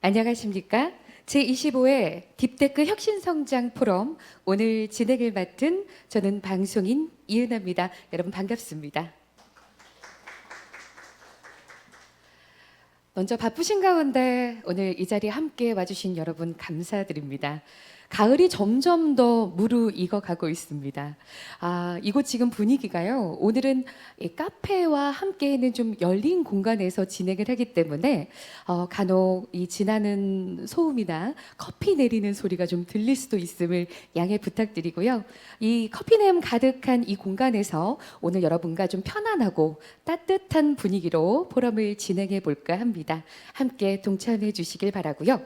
안녕하십니까? 제25회 딥테크 혁신성장 포럼 오늘 진행을 맡은 저는 방송인 이은하입니다. 여러분 반갑습니다. 먼저 바쁘신 가운데 오늘 이 자리에 함께 와주신 여러분 감사드립니다. 가을이 점점 더 무르익어가고 있습니다. 이곳 지금 분위기가요. 오늘은 이 카페와 함께는 좀 열린 공간에서 진행을 하기 때문에 간혹 이 지나는 소음이나 커피 내리는 소리가 좀 들릴 수도 있음을 양해 부탁드리고요. 이 커피냄 가득한 이 공간에서 오늘 여러분과 좀 편안하고 따뜻한 분위기로 포럼을 진행해 볼까 합니다. 함께 동참해 주시길 바라고요.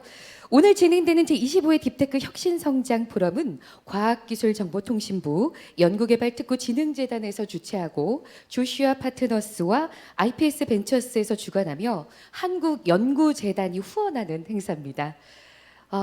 오늘 진행되는 제25회 딥테크 혁신성장 포럼은 과학기술정보통신부 연구개발특구진흥재단에서 주최하고 조슈아 파트너스와 IPS 벤처스에서 주관하며 한국연구재단이 후원하는 행사입니다.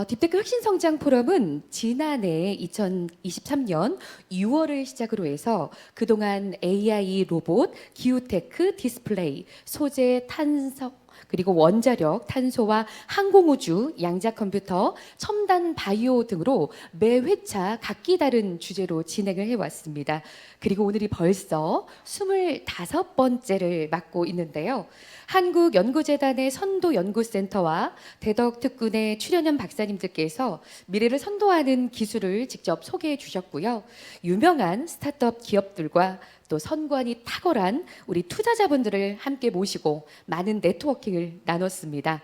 딥테크 혁신성장 포럼은 지난해 2023년 6월을 시작으로 해서 그동안 AI 로봇, 기후테크, 디스플레이, 소재, 탄석, 그리고 원자력, 탄소와 항공우주, 양자컴퓨터, 첨단 바이오 등으로 매 회차 각기 다른 주제로 진행을 해왔습니다. 그리고 오늘이 벌써 25번째를 맡고 있는데요. 한국연구재단의 선도연구센터와 대덕특군의 출연연 박사님들께서 미래를 선도하는 기술을 직접 소개해 주셨고요. 유명한 스타트업 기업들과 또 선관이 탁월한 우리 투자자분들을 함께 모시고 많은 네트워킹을 나눴습니다.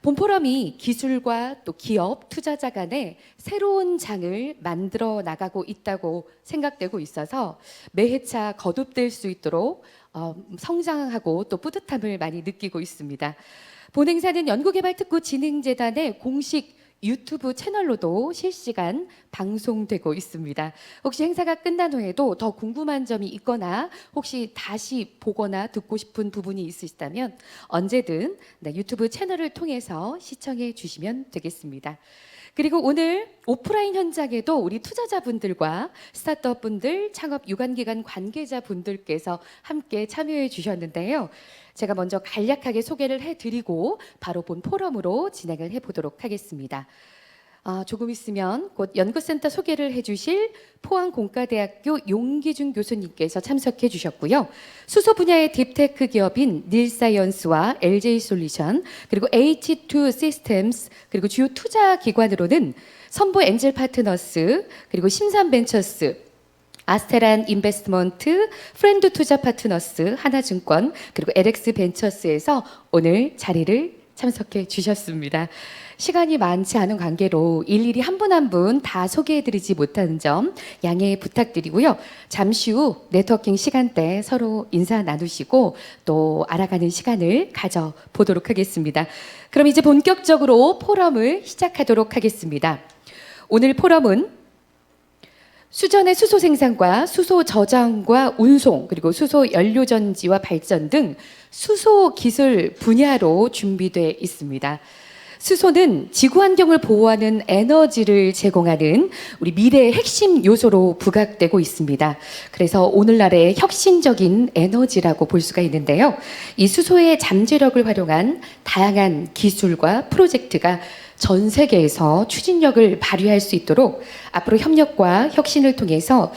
본 포럼이 기술과 또 기업, 투자자 간의 새로운 장을 만들어 나가고 있다고 생각되고 있어서 매 회차 거듭될 수 있도록 성장하고 또 뿌듯함을 많이 느끼고 있습니다. 본 행사는 연구개발특구진흥재단의 공식 유튜브 채널로도 실시간 방송되고 있습니다. 혹시 행사가 끝난 후에도 더 궁금한 점이 있거나 혹시 다시 보거나 듣고 싶은 부분이 있으시다면 언제든 유튜브 채널을 통해서 시청해 주시면 되겠습니다. 그리고 오늘 오프라인 현장에도 우리 투자자분들과 스타트업분들, 창업 유관기관 관계자분들께서 함께 참여해 주셨는데요. 제가 먼저 간략하게 소개를 해드리고 바로 본 포럼으로 진행을 해보도록 하겠습니다. 조금 있으면 곧 연구센터 소개를 해주실 포항공과대학교 용기준 교수님께서 참석해 주셨고요. 수소 분야의 딥테크 기업인 닐사이언스와 LJ솔루션 그리고 H2 시스템스 그리고 주요 투자 기관으로는 선보 엔젤 파트너스 그리고 신삼벤처스 아스테란 인베스트먼트, 프렌드 투자 파트너스, 하나증권, 그리고 LX 벤처스에서 오늘 자리를 참석해 주셨습니다. 시간이 많지 않은 관계로 일일이 한 분 한 분 다 소개해드리지 못하는 점 양해 부탁드리고요. 잠시 후 네트워킹 시간대 서로 인사 나누시고 또 알아가는 시간을 가져보도록 하겠습니다. 그럼 이제 본격적으로 포럼을 시작하도록 하겠습니다. 오늘 포럼은 수전의 수소 생산과 수소 저장과 운송 그리고 수소 연료 전지와 발전 등 수소 기술 분야로 준비되어 있습니다. 수소는 지구 환경을 보호하는 에너지를 제공하는 우리 미래의 핵심 요소로 부각되고 있습니다. 그래서 오늘날의 혁신적인 에너지라고 볼 수가 있는데요. 이 수소의 잠재력을 활용한 다양한 기술과 프로젝트가 전 세계에서 추진력을 발휘할 수 있도록 앞으로 협력과 혁신을 통해서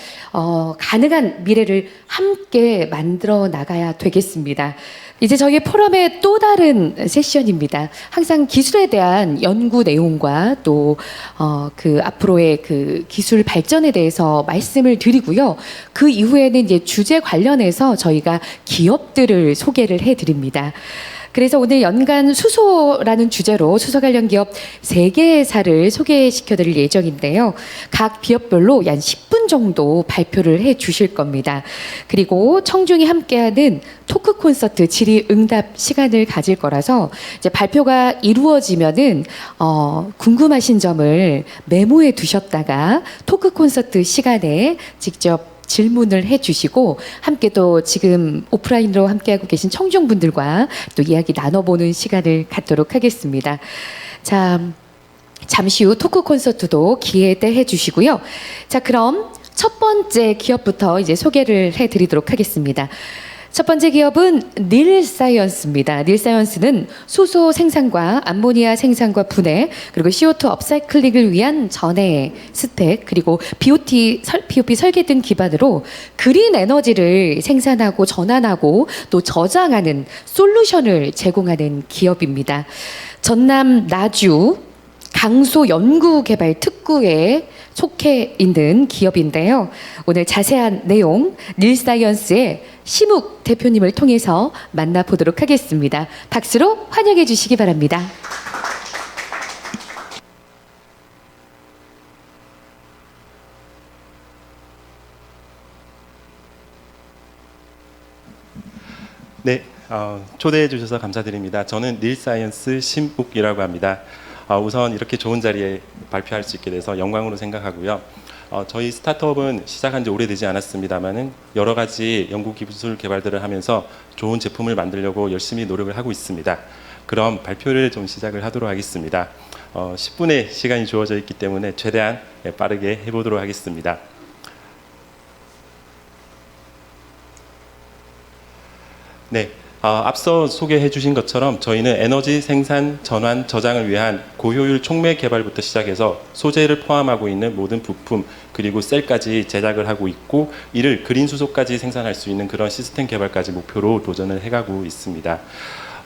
가능한 미래를 함께 만들어 나가야 되겠습니다. 이제 저희 포럼의 또 다른 세션입니다. 항상 기술에 대한 연구 내용과 또 그 앞으로의 그 기술 발전에 대해서 말씀을 드리고요. 그 이후에는 이제 주제 관련해서 저희가 기업들을 소개를 해드립니다. 그래서 오늘 연간 수소라는 주제로 수소 관련 기업 3개사를 소개시켜 드릴 예정인데요. 각 기업별로 약 10분 정도 발표를 해 주실 겁니다. 그리고 청중이 함께하는 토크 콘서트 질의응답 시간을 가질 거라서 이제 발표가 이루어지면은 궁금하신 점을 메모해 두셨다가 토크 콘서트 시간에 직접 질문을 해주시고 함께 또 지금 오프라인으로 함께하고 계신 청중분들과 또 이야기 나눠보는 시간을 갖도록 하겠습니다. 자, 잠시 후 토크 콘서트도 기대해 주시고요. 자, 그럼 첫 번째 기업부터 이제 소개를 해드리도록 하겠습니다. 첫 번째 기업은 닐사이언스입니다. 닐사이언스는 수소 생산과 암모니아 생산과 분해, 그리고 CO2 업사이클링을 위한 전해, 스펙, 그리고 BOP 설계 등 기반으로 그린 에너지를 생산하고 전환하고 또 저장하는 솔루션을 제공하는 기업입니다. 전남 나주 강소 연구개발 특구에 속해 있는 기업인데요. 오늘 자세한 내용 닐사이언스의 심욱 대표님을 통해서 만나보도록 하겠습니다. 박수로 환영해 주시기 바랍니다. 네, 초대해 주셔서 감사드립니다. 저는 닐사이언스 심욱이라고 합니다. 우선 이렇게 좋은 자리에 발표할 수 있게 돼서 영광으로 생각하고요. 저희 스타트업은 시작한 지 오래되지 않았습니다만은 여러 가지 연구 기술 개발들을 하면서 좋은 제품을 만들려고 열심히 노력을 하고 있습니다. 그럼 발표를 좀 시작을 하도록 하겠습니다. 10분의 시간이 주어져 있기 때문에 최대한 빠르게 해보도록 하겠습니다. 네. 앞서 소개해 주신 것처럼 저희는 에너지 생산, 전환, 저장을 위한 고효율 촉매 개발부터 시작해서 소재를 포함하고 있는 모든 부품 그리고 셀까지 제작을 하고 있고 이를 그린 수소까지 생산할 수 있는 그런 시스템 개발까지 목표로 도전을 해가고 있습니다.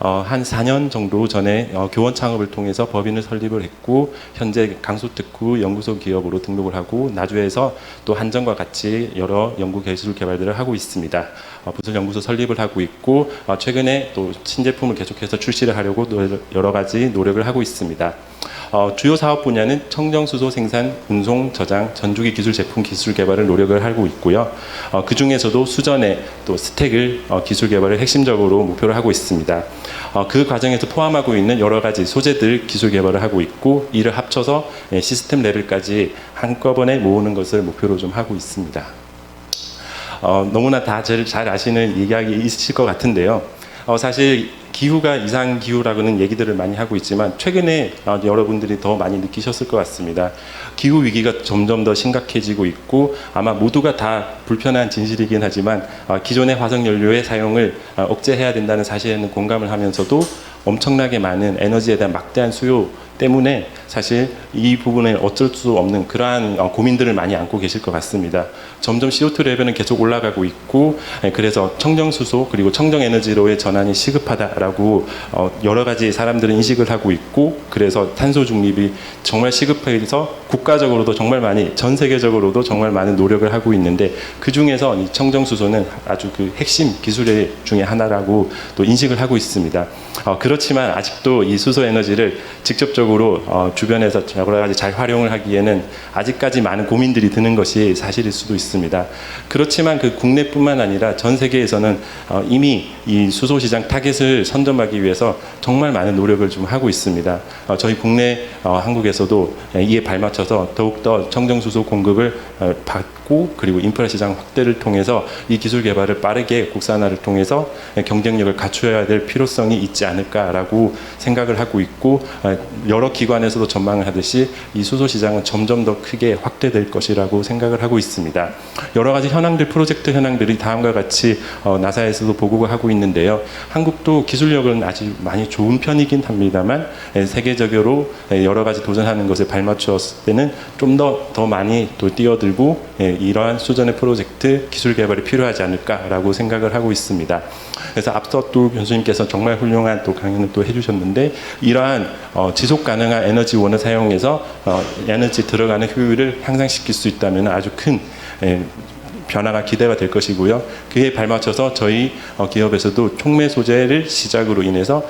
한 4년 정도 전에 교원 창업을 통해서 법인을 설립을 했고 현재 강소특구 연구소 기업으로 등록을 하고 나주에서 또 한전과 같이 여러 연구 기술 개발들을 하고 있습니다. 부설 연구소 설립을 하고 있고 최근에 또 신제품을 계속해서 출시를 하려고 여러 가지 노력을 하고 있습니다. 주요 사업 분야는 청정수소 생산, 운송, 저장, 전주기 기술 제품 기술 개발을 노력을 하고 있고요. 그 중에서도 수전의 또 스택을 기술 개발을 핵심적으로 목표로 하고 있습니다. 그 과정에서 포함하고 있는 여러 가지 소재들 기술 개발을 하고 있고 이를 합쳐서 시스템 레벨까지 한꺼번에 모으는 것을 목표로 좀 하고 있습니다. 너무나 다 잘 아시는 이야기 있으실 것 같은데요. 사실 기후가 이상기후라고는 얘기들을 많이 하고 있지만 최근에 여러분들이 더 많이 느끼셨을 것 같습니다. 기후 위기가 점점 더 심각해지고 있고 아마 모두가 다 불편한 진실이긴 하지만 기존의 화석연료의 사용을 억제해야 된다는 사실에는 공감을 하면서도 엄청나게 많은 에너지에 대한 막대한 수요 때문에 사실 이 부분에 어쩔 수 없는 그러한 고민들을 많이 안고 계실 것 같습니다. 점점 CO2 레벨은 계속 올라가고 있고 그래서 청정수소 그리고 청정에너지로의 전환이 시급하다라고 여러 가지 사람들은 인식을 하고 있고 그래서 탄소 중립이 정말 시급해서 국가적으로도 정말 많이 전 세계적으로도 정말 많은 노력을 하고 있는데 그 중에서 이 청정수소는 아주 그 핵심 기술 중에 하나라고 또 인식을 하고 있습니다. 그렇지만 아직도 이 수소 에너지를 직접적으로 주변에서 여러 가지 잘 활용을 하기에는 아직까지 많은 고민들이 드는 것이 사실일 수도 있습니다. 그렇지만 그 국내뿐만 아니라 전 세계에서는 이미 이 수소 시장 타겟을 선점하기 위해서 정말 많은 노력을 좀 하고 있습니다. 저희 국내 한국에서도 이에 발맞춰서 더욱더 청정수소 공급을 받고 그리고 인프라 시장 확대를 통해서 이 기술 개발을 빠르게 국산화를 통해서 경쟁력을 갖춰야 될 필요성이 있지 않을까라고 생각을 하고 있고 여러 기관에서도 전망을 하듯이 이 수소 시장은 점점 더 크게 확대될 것이라고 생각을 하고 있습니다. 여러 가지 현황들 프로젝트 현황들이 다음과 같이 나사에서도 보고가 하고 있는데요. 한국도 기술력은 아직 많이 좋은 편이긴 합니다만 세계적으로 여러 가지 도전하는 것에 발맞추었을 때는 좀 더 많이 또 뛰어들고 이러한 수전의 프로젝트 기술 개발이 필요하지 않을까라고 생각을 하고 있습니다. 그래서 앞서 또 교수님께서 정말 훌륭한 또 강연을 또 해주셨는데 이러한 지속 가능한 에너지원을 사용해서 에너지 들어가는 효율을 향상시킬 수 있다면 아주 큰 변화가 기대가 될 것이고요. 그에 발맞춰서 저희 기업에서도 촉매 소재를 시작으로 인해서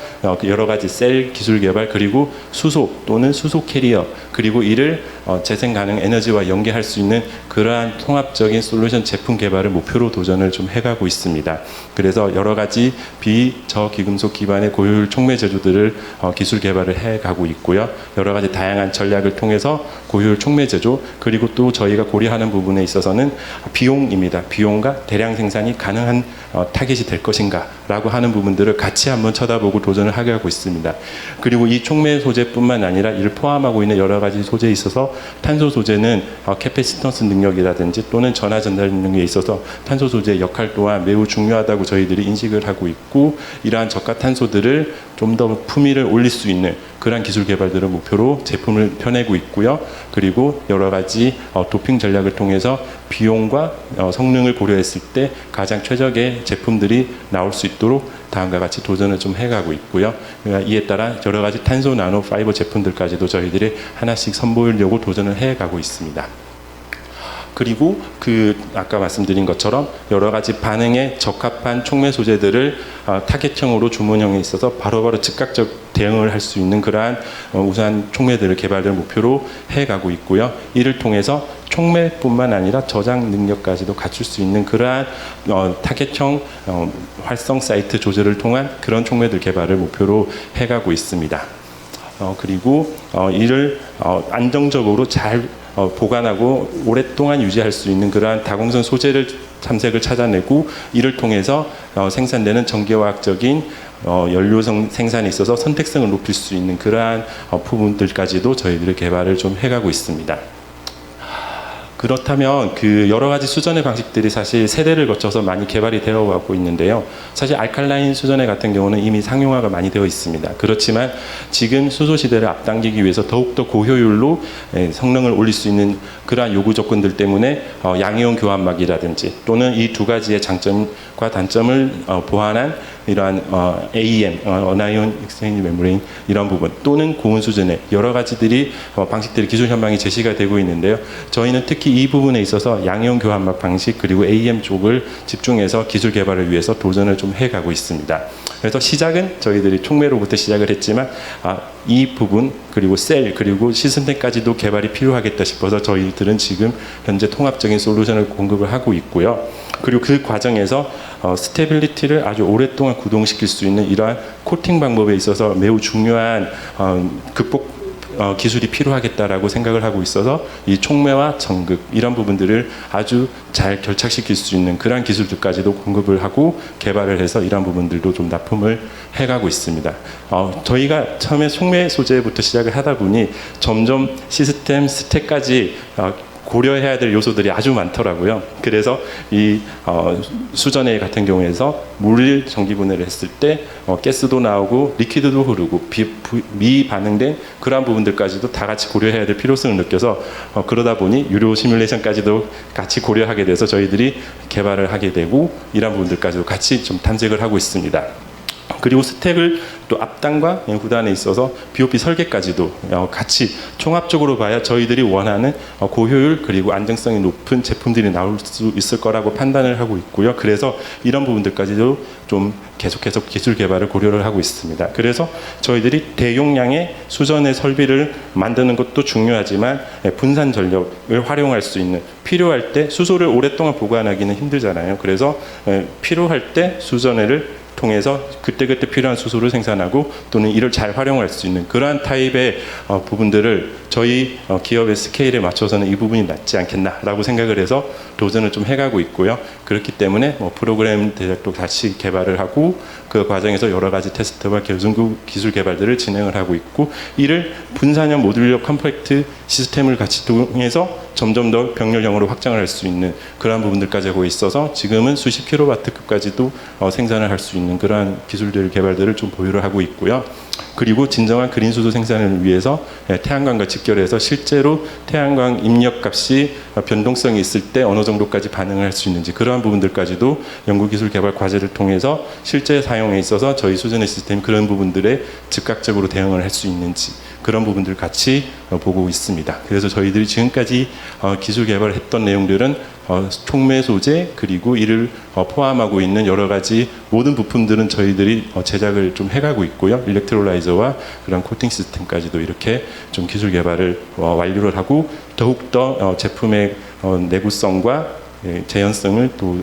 여러 가지 셀 기술 개발 그리고 수소 또는 수소 캐리어 그리고 이를 재생 가능 에너지와 연계할 수 있는 그러한 통합적인 솔루션 제품 개발을 목표로 도전을 좀 해가고 있습니다. 그래서 여러 가지 비저기금속 기반의 고효율 촉매 제조들을 기술 개발을 해가고 있고요. 여러 가지 다양한 전략을 통해서 고효율 촉매 제조 그리고 또 저희가 고려하는 부분에 있어서는 비용 부분입니다. 비용과 대량 생산이 가능한 타겟이 될 것인가라고 하는 부분들을 같이 한번 쳐다보고 도전을 하게 하고 있습니다. 그리고 이 촉매 소재뿐만 아니라 이를 포함하고 있는 여러 가지 소재에 있어서 탄소 소재는 캐패시턴스 능력이라든지 또는 전하 전달 능력에 있어서 탄소 소재의 역할 또한 매우 중요하다고 저희들이 인식을 하고 있고, 이러한 저가 탄소들을 좀 더 품위를 올릴 수 있는 그러한 기술 개발들을 목표로 제품을 펴내고 있고요. 그리고 여러 가지 도핑 전략을 통해서 비용과 성능을 고려했을 때 가장 최적의 제품들이 나올 수 있도록 다음과 같이 도전을 좀 해가고 있고요. 이에 따라 여러 가지 탄소 나노 파이버 제품들까지도 저희들이 하나씩 선보이려고 도전을 해가고 있습니다. 그리고 아까 말씀드린 것처럼 여러 가지 반응에 적합한 촉매 소재들을 타겟형으로 주문형에 있어서 바로바로 즉각적 대응을 할 수 있는 그러한 우수한 촉매들을 개발을 목표로 해가고 있고요. 이를 통해서 촉매뿐만 아니라 저장 능력까지도 갖출 수 있는 그러한 타겟형 활성 사이트 조절을 통한 그런 촉매들 개발을 목표로 해가고 있습니다. 그리고 이를 안정적으로 잘 보관하고 오랫동안 유지할 수 있는 그러한 다공선 소재를 탐색을 찾아내고, 이를 통해서 생산되는 전기화학적인 연료 생산에 있어서 선택성을 높일 수 있는 그러한 부분들까지도 저희들이 개발을 좀 해가고 있습니다. 그렇다면 여러 가지 수전의 방식들이 사실 세대를 거쳐서 많이 개발이 되어 가고 있는데요. 사실 알칼라인 수전의 같은 경우는 이미 상용화가 많이 되어 있습니다. 그렇지만 지금 수소 시대를 앞당기기 위해서 더욱더 고효율로 성능을 올릴 수 있는 그러한 요구 조건들 때문에 양이온 교환막이라든지 또는 이 두 가지의 장점과 단점을 보완한 이러한 AEM, 어나이온 익스체인지 멤브레인 이런 부분, 또는 고온 수준의 여러 가지들이 방식들이 기술 현황이 제시가 되고 있는데요. 저희는 특히 이 부분에 있어서 양이온 교환막 방식 그리고 AEM 쪽을 집중해서 기술 개발을 위해서 도전을 좀 해가고 있습니다. 그래서 시작은 저희들이 촉매로부터 시작을 했지만 이 부분 그리고 셀 그리고 시스템까지도 개발이 필요하겠다 싶어서 저희들은 지금 현재 통합적인 솔루션을 공급을 하고 있고요. 그리고 그 과정에서 스테빌리티를 아주 오랫동안 구동시킬 수 있는 이러한 코팅 방법에 있어서 매우 중요한 극복 기술이 필요하겠다라고 생각을 하고 있어서 이 촉매와 전극 이런 부분들을 아주 잘 결착시킬 수 있는 그러한 기술들까지도 공급을 하고 개발을 해서 이러한 부분들도 좀 납품을 해가고 있습니다. 저희가 처음에 촉매 소재부터 시작을 하다 보니 점점 시스템 스택까지 고려해야 될 요소들이 아주 많더라고요. 그래서 이 수전해 같은 경우에서 물 전기 분해를 했을 때 가스도 나오고 리퀴드도 흐르고 미반응된 그러한 부분들까지도 다 같이 고려해야 될 필요성을 느껴서 그러다 보니 유료 시뮬레이션까지도 같이 고려하게 돼서 저희들이 개발을 하게 되고 이러한 부분들까지도 같이 좀 탐색을 하고 있습니다. 그리고 스택을 또 앞단과 후단에 있어서 BOP 설계까지도 같이 총합적으로 봐야 저희들이 원하는 고효율 그리고 안정성이 높은 제품들이 나올 수 있을 거라고 판단을 하고 있고요. 그래서 이런 부분들까지도 좀 계속해서 기술 개발을 고려를 하고 있습니다. 그래서 저희들이 대용량의 수전의 설비를 만드는 것도 중요하지만 분산 전력을 활용할 수 있는, 필요할 때 수소를 오랫동안 보관하기는 힘들잖아요. 그래서 필요할 때 수전해를 통해서 그때그때 필요한 수소를 생산하고 또는 이를 잘 활용할 수 있는 그러한 타입의 부분들을 저희 기업의 스케일에 맞춰서는 이 부분이 낫지 않겠나라고 생각을 해서 도전을 좀 해가고 있고요. 그렇기 때문에 프로그램 제작도 같이 개발을 하고 그 과정에서 여러 가지 테스트와 기술 개발들을 진행을 하고 있고, 이를 분산형 모듈형 컴팩트 시스템을 같이 통해서 점점 더 병렬형으로 확장을 할 수 있는 그러한 부분들까지 하고 있어서 지금은 수십 킬로와트급까지도 생산을 할 수 있는 그러한 기술들 개발들을 좀 보유를 하고 있고요. 그리고 진정한 그린 수소 생산을 위해서 태양광과 직결해서 실제로 태양광 입력 값이 변동성이 있을 때 어느 정도까지 반응을 할 수 있는지 그러한 부분들까지도 연구기술 개발 과제를 통해서 실제 사용에 있어서 저희 수전의 시스템 그런 부분들에 즉각적으로 대응을 할 수 있는지 그런 부분들 같이 보고 있습니다. 그래서 저희들이 지금까지 기술 개발을 했던 내용들은 촉매 소재 그리고 이를 포함하고 있는 여러 가지 모든 부품들은 저희들이 제작을 좀 해가고 있고요. 일렉트롤라이저와 그런 코팅 시스템까지도 이렇게 좀 기술 개발을 완료를 하고 더욱더 제품의 내구성과 재현성을 또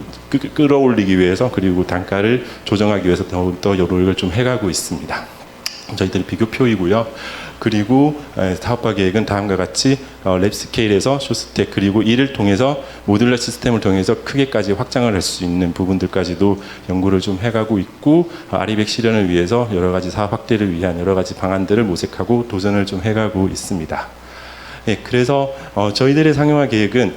끌어올리기 위해서 그리고 단가를 조정하기 위해서 더욱더 노력을 좀 해가고 있습니다. 저희들이 비교표이고요. 그리고 사업화 계획은 다음과 같이 랩스케일에서 쇼스텍 그리고 이를 통해서 모듈러 시스템을 통해서 크게까지 확장을 할 수 있는 부분들까지도 연구를 좀 해가고 있고 아리백 실현을 위해서 여러 가지 사업 확대를 위한 여러 가지 방안들을 모색하고 도전을 좀 해가고 있습니다. 네, 그래서 저희들의 상용화 계획은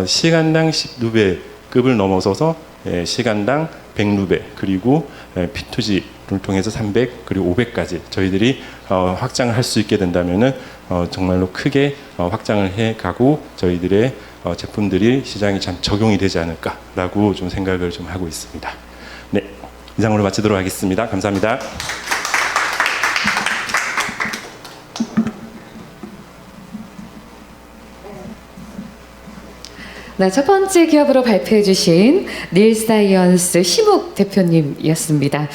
시간당 10루베급을 넘어서서 시간당 100루베 그리고 P2G를 통해서 300 그리고 500까지 저희들이 확장을 할 수 있게 된다면은 정말로 크게 확장을 해가고 저희들의 제품들이 시장에 참 적용이 되지 않을까라고 좀 생각을 좀 하고 있습니다. 네, 이상으로 마치도록 하겠습니다. 감사합니다. 네, 첫 번째 기업으로 발표해 주신 닐사이언스 심욱 대표님이었습니다.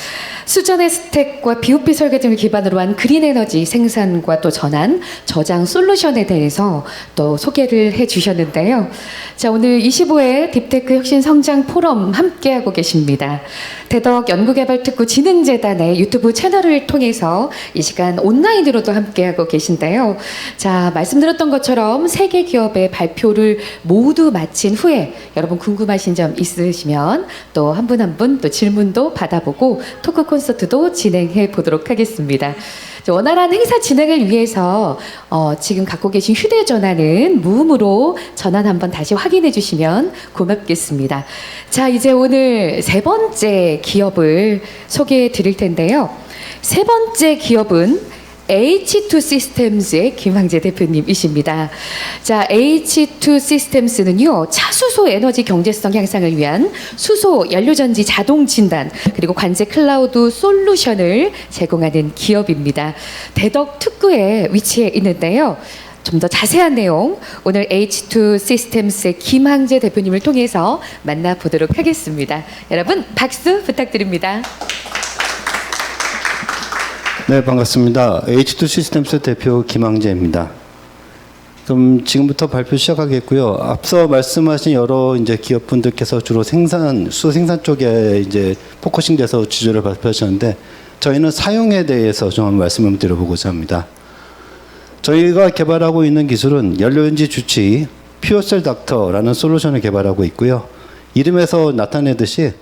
수전의 스택과 BOP 설계 등을 기반으로 한 그린 에너지 생산과 또 전환, 저장 솔루션에 대해서 또 소개를 해 주셨는데요. 자, 오늘 25회 딥테크 혁신 성장 포럼 함께하고 계십니다. 대덕 연구개발특구 진흥재단의 유튜브 채널을 통해서 이 시간 온라인으로도 함께하고 계신데요. 자, 말씀드렸던 것처럼 세 개 기업의 발표를 모두 마친 후에 여러분 궁금하신 점 있으시면 또 한 분 한 분 또 질문도 받아보고 토크 콘서트도 진행해 보도록 하겠습니다. 원활한 행사 진행을 위해서 지금 갖고 계신 휴대전화는 무음으로 전환 한번 다시 확인해 주시면 고맙겠습니다. 자, 이제 오늘 세 번째 기업을 소개해 드릴 텐데요. 세 번째 기업은 H2 시스템즈의 김황재 대표님이십니다. 자, H2 시스템스는요, 차수소 에너지 경제성 향상을 위한 수소 연료전지 자동 진단 그리고 관제 클라우드 솔루션을 제공하는 기업입니다. 대덕 특구에 위치해 있는데요. 좀 더 자세한 내용 오늘 H2 시스템스의 김황재 대표님을 통해서 만나보도록 하겠습니다. 여러분 박수 부탁드립니다. 네, 반갑습니다. H2 시스템스 대표 김황재입니다. 그럼 지금부터 발표 시작하겠고요. 앞서 말씀하신 여러 이제 기업분들께서 주로 수소 생산 쪽에 이제 포커싱돼서 주제를 발표하셨는데 저희는 사용에 대해서 좀 한번 말씀을 드려보고자 합니다. 저희가 개발하고 있는 기술은 연료연지 주치 퓨어셀 닥터라는 솔루션을 개발하고 있고요. 이름에서 나타내듯이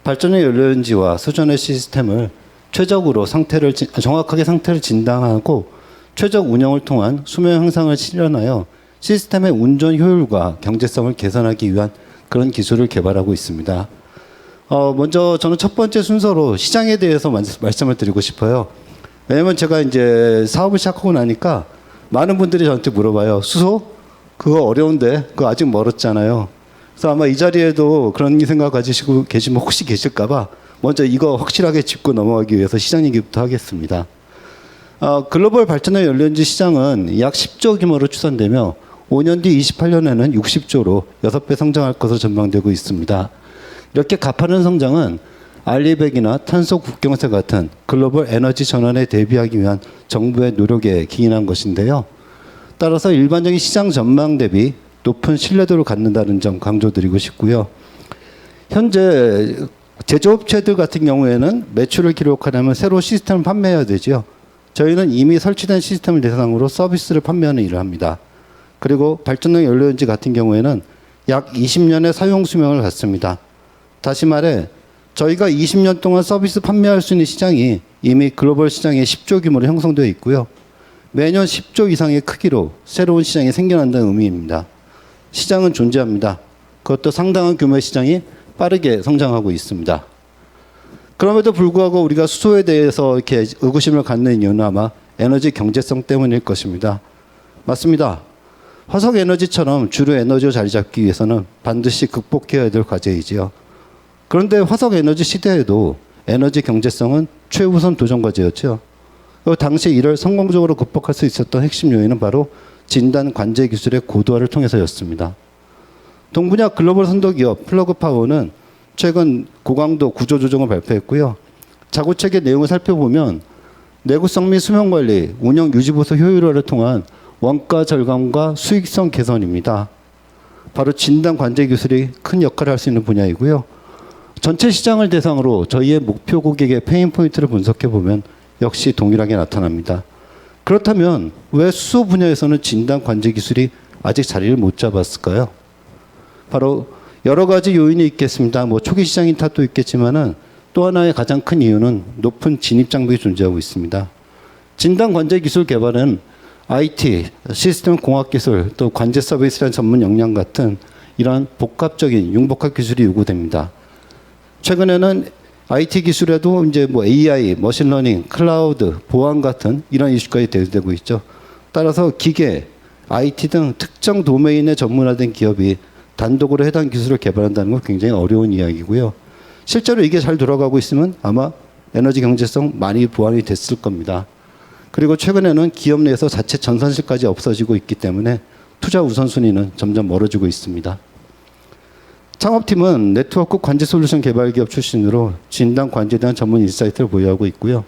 발전의 연료연지와 수전의 시스템을 최적으로 정확하게 상태를 진단하고 최적 운영을 통한 수명 향상을 실현하여 시스템의 운전 효율과 경제성을 개선하기 위한 그런 기술을 개발하고 있습니다. 먼저 저는 첫 번째 순서로 시장에 대해서 말씀을 드리고 싶어요. 왜냐면 제가 이제 사업을 시작하고 나니까 많은 분들이 저한테 물어봐요. 수소? 그거 어려운데 그거 아직 멀었잖아요. 그래서 아마 이 자리에도 그런 생각 가지시고 계시면 혹시 계실까봐 먼저 이거 확실하게 짚고 넘어가기 위해서 시장 얘기부터 하겠습니다. 글로벌 발전의 연료전지 시장은 약 10조 규모로 추산되며 5년 뒤 28년에는 60조로 6배 성장할 것으로 전망되고 있습니다. 이렇게 가파른 성장은 알리백이나 탄소 국경세 같은 글로벌 에너지 전환에 대비하기 위한 정부의 노력에 기인한 것인데요. 따라서 일반적인 시장 전망 대비 높은 신뢰도를 갖는다는 점 강조드리고 싶고요. 현재 제조업체들 같은 경우에는 매출을 기록하려면 새로 시스템을 판매해야 되죠. 저희는 이미 설치된 시스템을 대상으로 서비스를 판매하는 일을 합니다. 그리고 발전용 연료전지 같은 경우에는 약 20년의 사용 수명을 갖습니다. 다시 말해 저희가 20년 동안 서비스 판매할 수 있는 시장이 이미 글로벌 시장의 10조 규모로 형성되어 있고요. 매년 10조 이상의 크기로 새로운 시장이 생겨난다는 의미입니다. 시장은 존재합니다. 그것도 상당한 규모의 시장이 빠르게 성장하고 있습니다. 그럼에도 불구하고 우리가 수소에 대해서 이렇게 의구심을 갖는 이유는 아마 에너지 경제성 때문일 것입니다. 맞습니다. 화석 에너지처럼 주류 에너지로 자리 잡기 위해서는 반드시 극복해야 될 과제이지요. 그런데 화석 에너지 시대에도 에너지 경제성은 최우선 도전 과제였죠. 당시 이를 성공적으로 극복할 수 있었던 핵심 요인은 바로 진단 관제 기술의 고도화를 통해서였습니다. 동분야 글로벌 선도 기업 플러그파워는 최근 고강도 구조 조정을 발표했고요. 자구책의 내용을 살펴보면 내구성 및 수명 관리, 운영 유지 보수 효율화를 통한 원가 절감과 수익성 개선입니다. 바로 진단 관제 기술이 큰 역할을 할 수 있는 분야이고요. 전체 시장을 대상으로 저희의 목표 고객의 페인 포인트를 분석해 보면 역시 동일하게 나타납니다. 그렇다면 왜 수소 분야에서는 진단 관제 기술이 아직 자리를 못 잡았을까요? 바로 여러 가지 요인이 있겠습니다. 뭐 초기 시장인 탓도 있겠지만은 또 하나의 가장 큰 이유는 높은 진입 장벽이 존재하고 있습니다. 진단 관제 기술 개발은 IT, 시스템 공학 기술, 또 관제 서비스라는 전문 역량 같은 이러한 복합적인 융복합 기술이 요구됩니다. 최근에는 IT 기술에도 이제 뭐 AI, 머신러닝, 클라우드, 보안 같은 이런 이슈까지 대두되고 있죠. 따라서 기계, IT 등 특정 도메인에 전문화된 기업이 단독으로 해당 기술을 개발한다는 건 굉장히 어려운 이야기고요. 실제로 이게 잘 돌아가고 있으면 아마 에너지 경제성 많이 보완이 됐을 겁니다. 그리고 최근에는 기업 내에서 자체 전산실까지 없어지고 있기 때문에 투자 우선순위는 점점 멀어지고 있습니다. 창업팀은 네트워크 관제 솔루션 개발 기업 출신으로 진단 관제에 대한 전문 인사이트를 보유하고 있고요.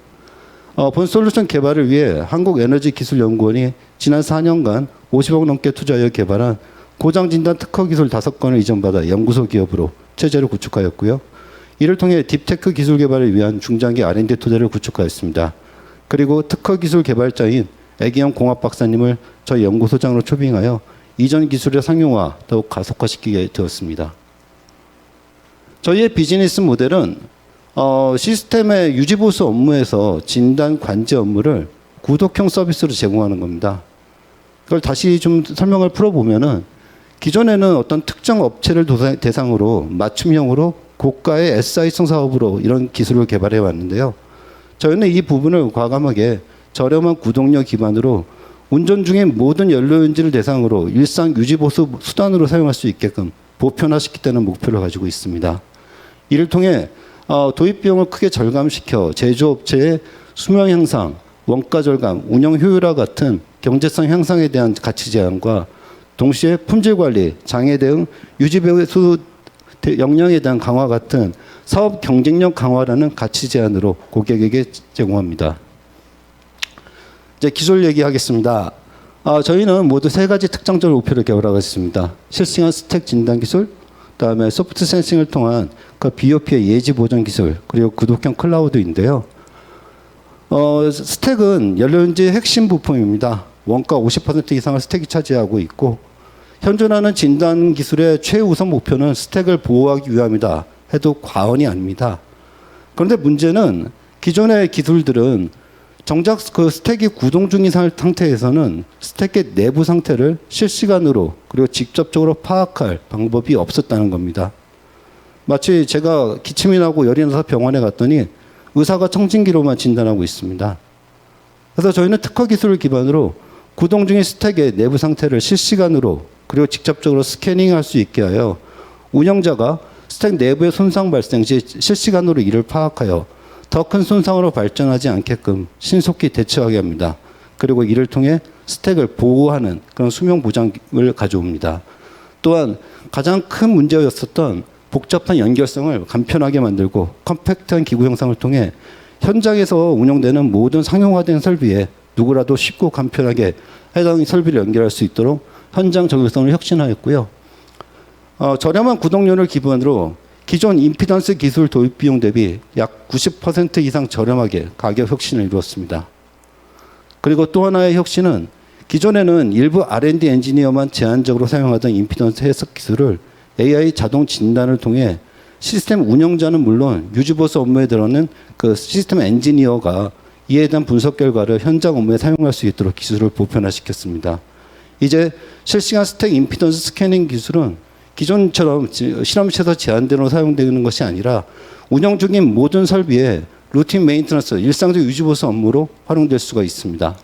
본 솔루션 개발을 위해 한국에너지기술연구원이 지난 4년간 50억 넘게 투자하여 개발한 고장 진단 특허 기술 5건을 이전받아 연구소 기업으로 체제를 구축하였고요. 이를 통해 딥테크 기술 개발을 위한 중장기 R&D 토대를 구축하였습니다. 그리고 특허 기술 개발자인 애기영 공학 박사님을 저희 연구소장으로 초빙하여 이전 기술의 상용화 더욱 가속화시키게 되었습니다. 저희의 비즈니스 모델은 시스템의 유지보수 업무에서 진단 관제 업무를 구독형 서비스로 제공하는 겁니다. 그걸 다시 좀 설명을 풀어보면은 기존에는 어떤 특정 업체를 대상으로 맞춤형으로 고가의 SI성 사업으로 이런 기술을 개발해 왔는데요. 저희는 이 부분을 과감하게 저렴한 구독료 기반으로 운전 중인 모든 연료연지를 대상으로 일상 유지보수 수단으로 사용할 수 있게끔 보편화시키겠다는 목표를 가지고 있습니다. 이를 통해 도입 비용을 크게 절감시켜 제조업체의 수명 향상, 원가 절감, 운영 효율화 같은 경제성 향상에 대한 가치 제한과 동시에 품질 관리, 장애 대응, 유지 배수 역량에 대한 강화 같은 사업 경쟁력 강화라는 가치 제한으로 고객에게 제공합니다. 이제 기술 얘기하겠습니다. 저희는 모두 3가지 특정적 목표를 개발하고 있습니다. 실시간 스택 진단 기술, 그다음에 소프트 센싱을 통한 그 BOP의 예지 보정 기술, 그리고 구독형 클라우드인데요. 스택은 연료연지의 핵심 부품입니다. 원가 50% 이상을 스택이 차지하고 있고 현존하는 진단 기술의 최우선 목표는 스택을 보호하기 위함이다 해도 과언이 아닙니다. 그런데 문제는 기존의 기술들은 정작 그 스택이 구동 중인 상태에서는 스택의 내부 상태를 실시간으로 그리고 직접적으로 파악할 방법이 없었다는 겁니다. 마치 제가 기침이 나고 열이 나서 병원에 갔더니 의사가 청진기로만 진단하고 있습니다. 그래서 저희는 특허 기술을 기반으로 구동 중인 스택의 내부 상태를 실시간으로 그리고 직접적으로 스캐닝할 수 있게 하여 운영자가 스택 내부의 손상 발생 시 실시간으로 이를 파악하여 더 큰 손상으로 발전하지 않게끔 신속히 대처하게 합니다. 그리고 이를 통해 스택을 보호하는 그런 수명 보장을 가져옵니다. 또한 가장 큰 문제였었던 복잡한 연결성을 간편하게 만들고 컴팩트한 기구 형상을 통해 현장에서 운영되는 모든 상용화된 설비에 누구라도 쉽고 간편하게 해당 설비를 연결할 수 있도록 현장 적용성을 혁신하였고요. 저렴한 구독료를 기반으로 기존 임피던스 기술 도입 비용 대비 약 90% 이상 저렴하게 가격 혁신을 이루었습니다. 그리고 또 하나의 혁신은 기존에는 일부 R&D 엔지니어만 제한적으로 사용하던 임피던스 해석 기술을 AI 자동 진단을 통해 시스템 운영자는 물론 유지보수 업무에 들어가는 그 시스템 엔지니어가 이에 대한 분석 결과를 현장 업무에 사용할 수 있도록 기술을 보편화시켰습니다. 이제 실시간 스택 임피던스 스캐닝 기술은 기존처럼 실험실에서 제한대로 사용되는 것이 아니라 운영 중인 모든 설비에 루틴 메인터넌스, 일상적 유지보수 업무로 활용될 수가 있습니다.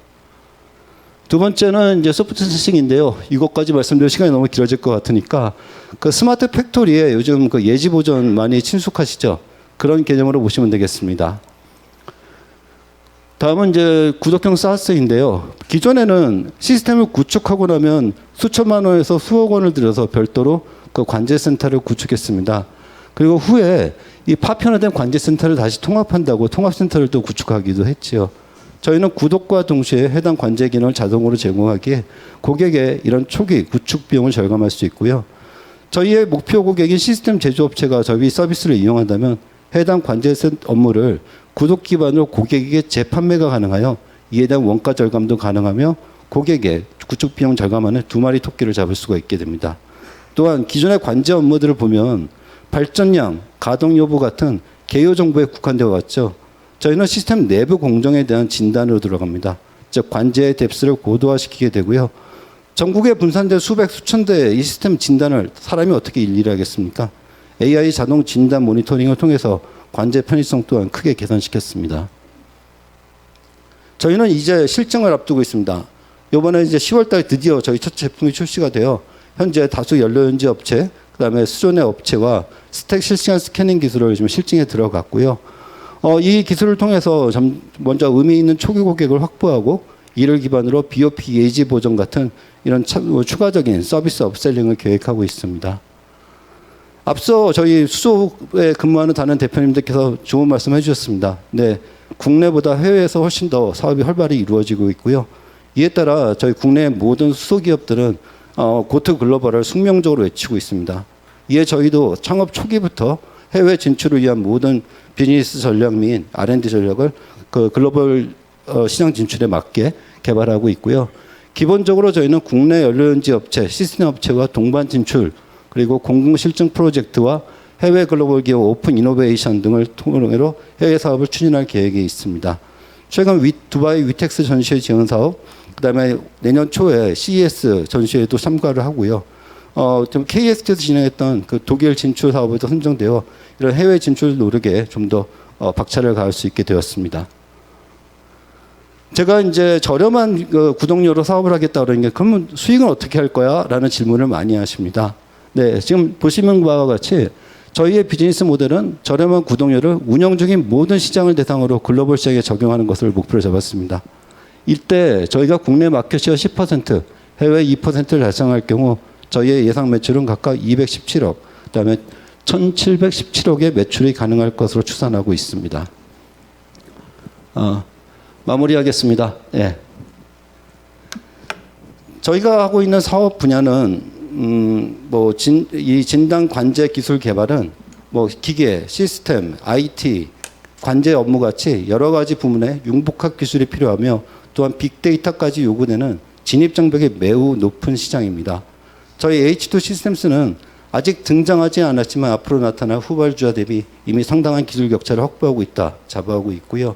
두 번째는 이제 소프트 센싱인데요. 이것까지 말씀드릴 시간이 너무 길어질 것 같으니까 그 스마트 팩토리에 요즘 그 예지 보전 많이 친숙하시죠? 그런 개념으로 보시면 되겠습니다. 다음은 이제 구독형 사스인데요. 기존에는 시스템을 구축하고 나면 수천만 원에서 수억 원을 들여서 별도로 그 관제센터를 구축했습니다. 그리고 후에 이 파편화된 관제센터를 다시 통합한다고 통합센터를 또 구축하기도 했지요. 저희는 구독과 동시에 해당 관제 기능을 자동으로 제공하기에 고객의 이런 초기 구축 비용을 절감할 수 있고요. 저희의 목표 고객인 시스템 제조업체가 저희 서비스를 이용한다면 해당 관제 업무를 구독 기반으로 고객에게 재판매가 가능하여 이에 대한 원가 절감도 가능하며 고객의 구축 비용 절감하는 두 마리 토끼를 잡을 수가 있게 됩니다. 또한 기존의 관제 업무들을 보면 발전량, 가동 여부 같은 개요 정보에 국한되어 왔죠. 저희는 시스템 내부 공정에 대한 진단으로 들어갑니다. 즉 관제의 뎁스를 고도화시키게 되고요. 전국에 분산된 수백 수천 대의 이 시스템 진단을 사람이 어떻게 일일이 하겠습니까? AI 자동 진단 모니터링을 통해서 관제 편의성 또한 크게 개선시켰습니다. 저희는 이제 실증을 앞두고 있습니다. 이번에 이제 10월달 드디어 저희 첫 제품이 출시가 되어 현재 다수 연료연지 업체, 그다음에 수존의 업체와 스택 실시간 스캐닝 기술을 지금 실증에 들어갔고요. 이 기술을 통해서 먼저 의미 있는 초기 고객을 확보하고 이를 기반으로 BOP 예지 보정 같은 이런 추가적인 서비스 업셀링을 계획하고 있습니다. 앞서 저희 수소에 근무하는 다른 대표님들께서 좋은 말씀 해주셨습니다. 네, 국내보다 해외에서 훨씬 더 사업이 활발히 이루어지고 있고요. 이에 따라 저희 국내 모든 수소 기업들은 고투 글로벌을 숙명적으로 외치고 있습니다. 이에 저희도 창업 초기부터 해외 진출을 위한 모든 비즈니스 전략 및 R&D 전략을 그 글로벌 시장 진출에 맞게 개발하고 있고요. 기본적으로 저희는 국내 연료연지 업체, 시스템 업체와 동반 진출, 그리고 공공 실증 프로젝트와 해외 글로벌 기업 오픈 이노베이션 등을 통으로 해외 사업을 추진할 계획이 있습니다. 최근 두바이 위텍스 전시회 지원 사업, 그다음에 내년 초에 CES 전시회에도 참가를 하고요. 좀 KST에서 진행했던 그 독일 진출 사업에도 선정되어 이런 해외 진출 노력에 좀 더 박차를 가할 수 있게 되었습니다. 제가 이제 저렴한 그 구독료로 사업을 하겠다 그러는 게 그러면 수익은 어떻게 할 거야? 라는 질문을 많이 하십니다. 네, 지금 보시는 바와 같이 저희의 비즈니스 모델은 저렴한 구독료를 운영 중인 모든 시장을 대상으로 글로벌 시장에 적용하는 것을 목표로 잡았습니다. 이때 저희가 국내 마켓시어 10%, 해외 2%를 달성할 경우 저희의 예상 매출은 각각 217억, 그다음에 1,717억의 매출이 가능할 것으로 추산하고 있습니다. 마무리하겠습니다. 예. 저희가 하고 있는 사업 분야는 이 진단 관제 기술 개발은 기계, 시스템, IT, 관제 업무 같이 여러 가지 부문에 융복합 기술이 필요하며 또한 빅데이터까지 요구되는 진입 장벽이 매우 높은 시장입니다. 저희 H2 시스템스는 아직 등장하지 않았지만 앞으로 나타날 후발주자 대비 이미 상당한 기술 격차를 확보하고 있다 자부하고 있고요.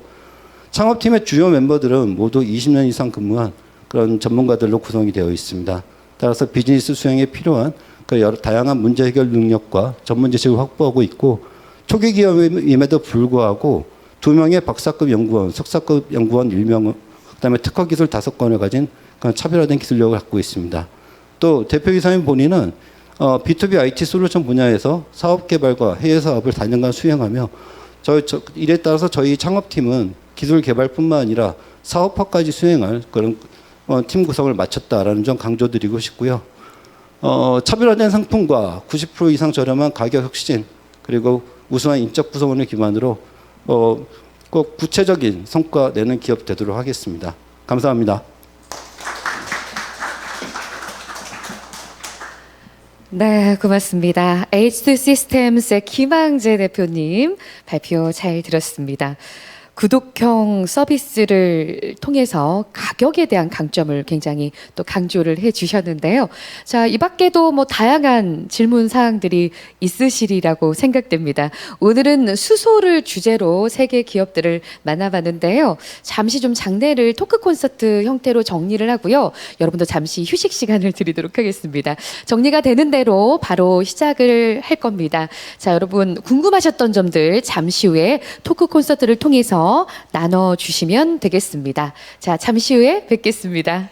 창업팀의 주요 멤버들은 모두 20년 이상 근무한 그런 전문가들로 구성이 되어 있습니다. 따라서 비즈니스 수행에 필요한 그 여러 다양한 문제 해결 능력과 전문 지식을 확보하고 있고 초기 기업임에도 불구하고 2명의 박사급 연구원, 석사급 연구원 1명, 그다음에 특허 기술 5건을 가진 그런 차별화된 기술력을 갖고 있습니다. 또 대표이사님 본인은 B2B IT 솔루션 분야에서 사업 개발과 해외 사업을 4년간 수행하며 이에 따라서 저희 창업팀은 기술 개발뿐만 아니라 사업화까지 수행할 그런 팀 구성을 마쳤다라는 점 강조드리고 싶고요. 차별화된 상품과 90% 이상 저렴한 가격 혁신 그리고 우수한 인적 구성원을 기반으로 꼭 구체적인 성과 내는 기업 되도록 하겠습니다. 감사합니다. 네, 고맙습니다. H2 시스템스의 김항재 대표님 발표 잘 들었습니다. 구독형 서비스를 통해서 가격에 대한 강점을 굉장히 또 강조를 해 주셨는데요. 자, 이 밖에도 다양한 질문 사항들이 있으시리라고 생각됩니다. 오늘은 수소를 주제로 세계 기업들을 만나봤는데요. 잠시 좀 장내를 토크 콘서트 형태로 정리를 하고요. 여러분도 잠시 휴식 시간을 드리도록 하겠습니다. 정리가 되는 대로 바로 시작을 할 겁니다. 자, 여러분 궁금하셨던 점들 잠시 후에 토크 콘서트를 통해서 나눠주시면 되겠습니다. 자, 잠시 후에 뵙겠습니다.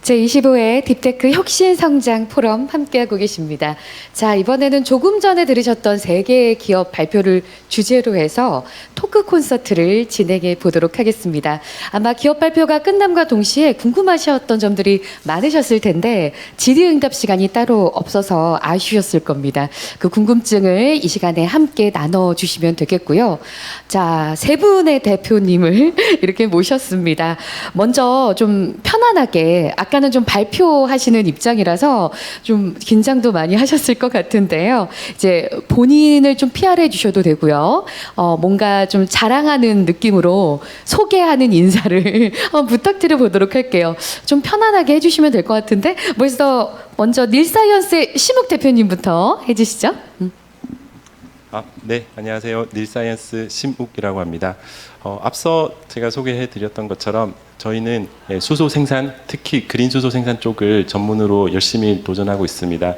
제25회 딥테크 혁신성장 포럼 함께하고 계십니다. 자, 이번에는 조금 전에 들으셨던 3개의 기업 발표를 주제로 해서 토크 콘서트를 진행해 보도록 하겠습니다. 아마 기업 발표가 끝남과 동시에 궁금하셨던 점들이 많으셨을 텐데 질의응답 시간이 따로 없어서 아쉬웠을 겁니다. 그 궁금증을 이 시간에 함께 나눠주시면 되겠고요. 자, 3분의 대표님을 이렇게 모셨습니다. 먼저 좀 편안하게 아까는 좀 발표하시는 입장이라서 좀 긴장도 많이 하셨을 것 같은데요. 이제 본인을 좀 PR해 주셔도 되고요. 뭔가 좀 자랑하는 느낌으로 소개하는 인사를 부탁드려 보도록 할게요. 좀 편안하게 해주시면 될 것 같은데 먼저 닐사이언스의 심욱 대표님부터 해주시죠. 네, 안녕하세요. 닐사이언스 심욱이라고 합니다. 앞서 제가 소개해드렸던 것처럼 저희는 수소 생산, 특히 그린 수소 생산 쪽을 전문으로 열심히 도전하고 있습니다.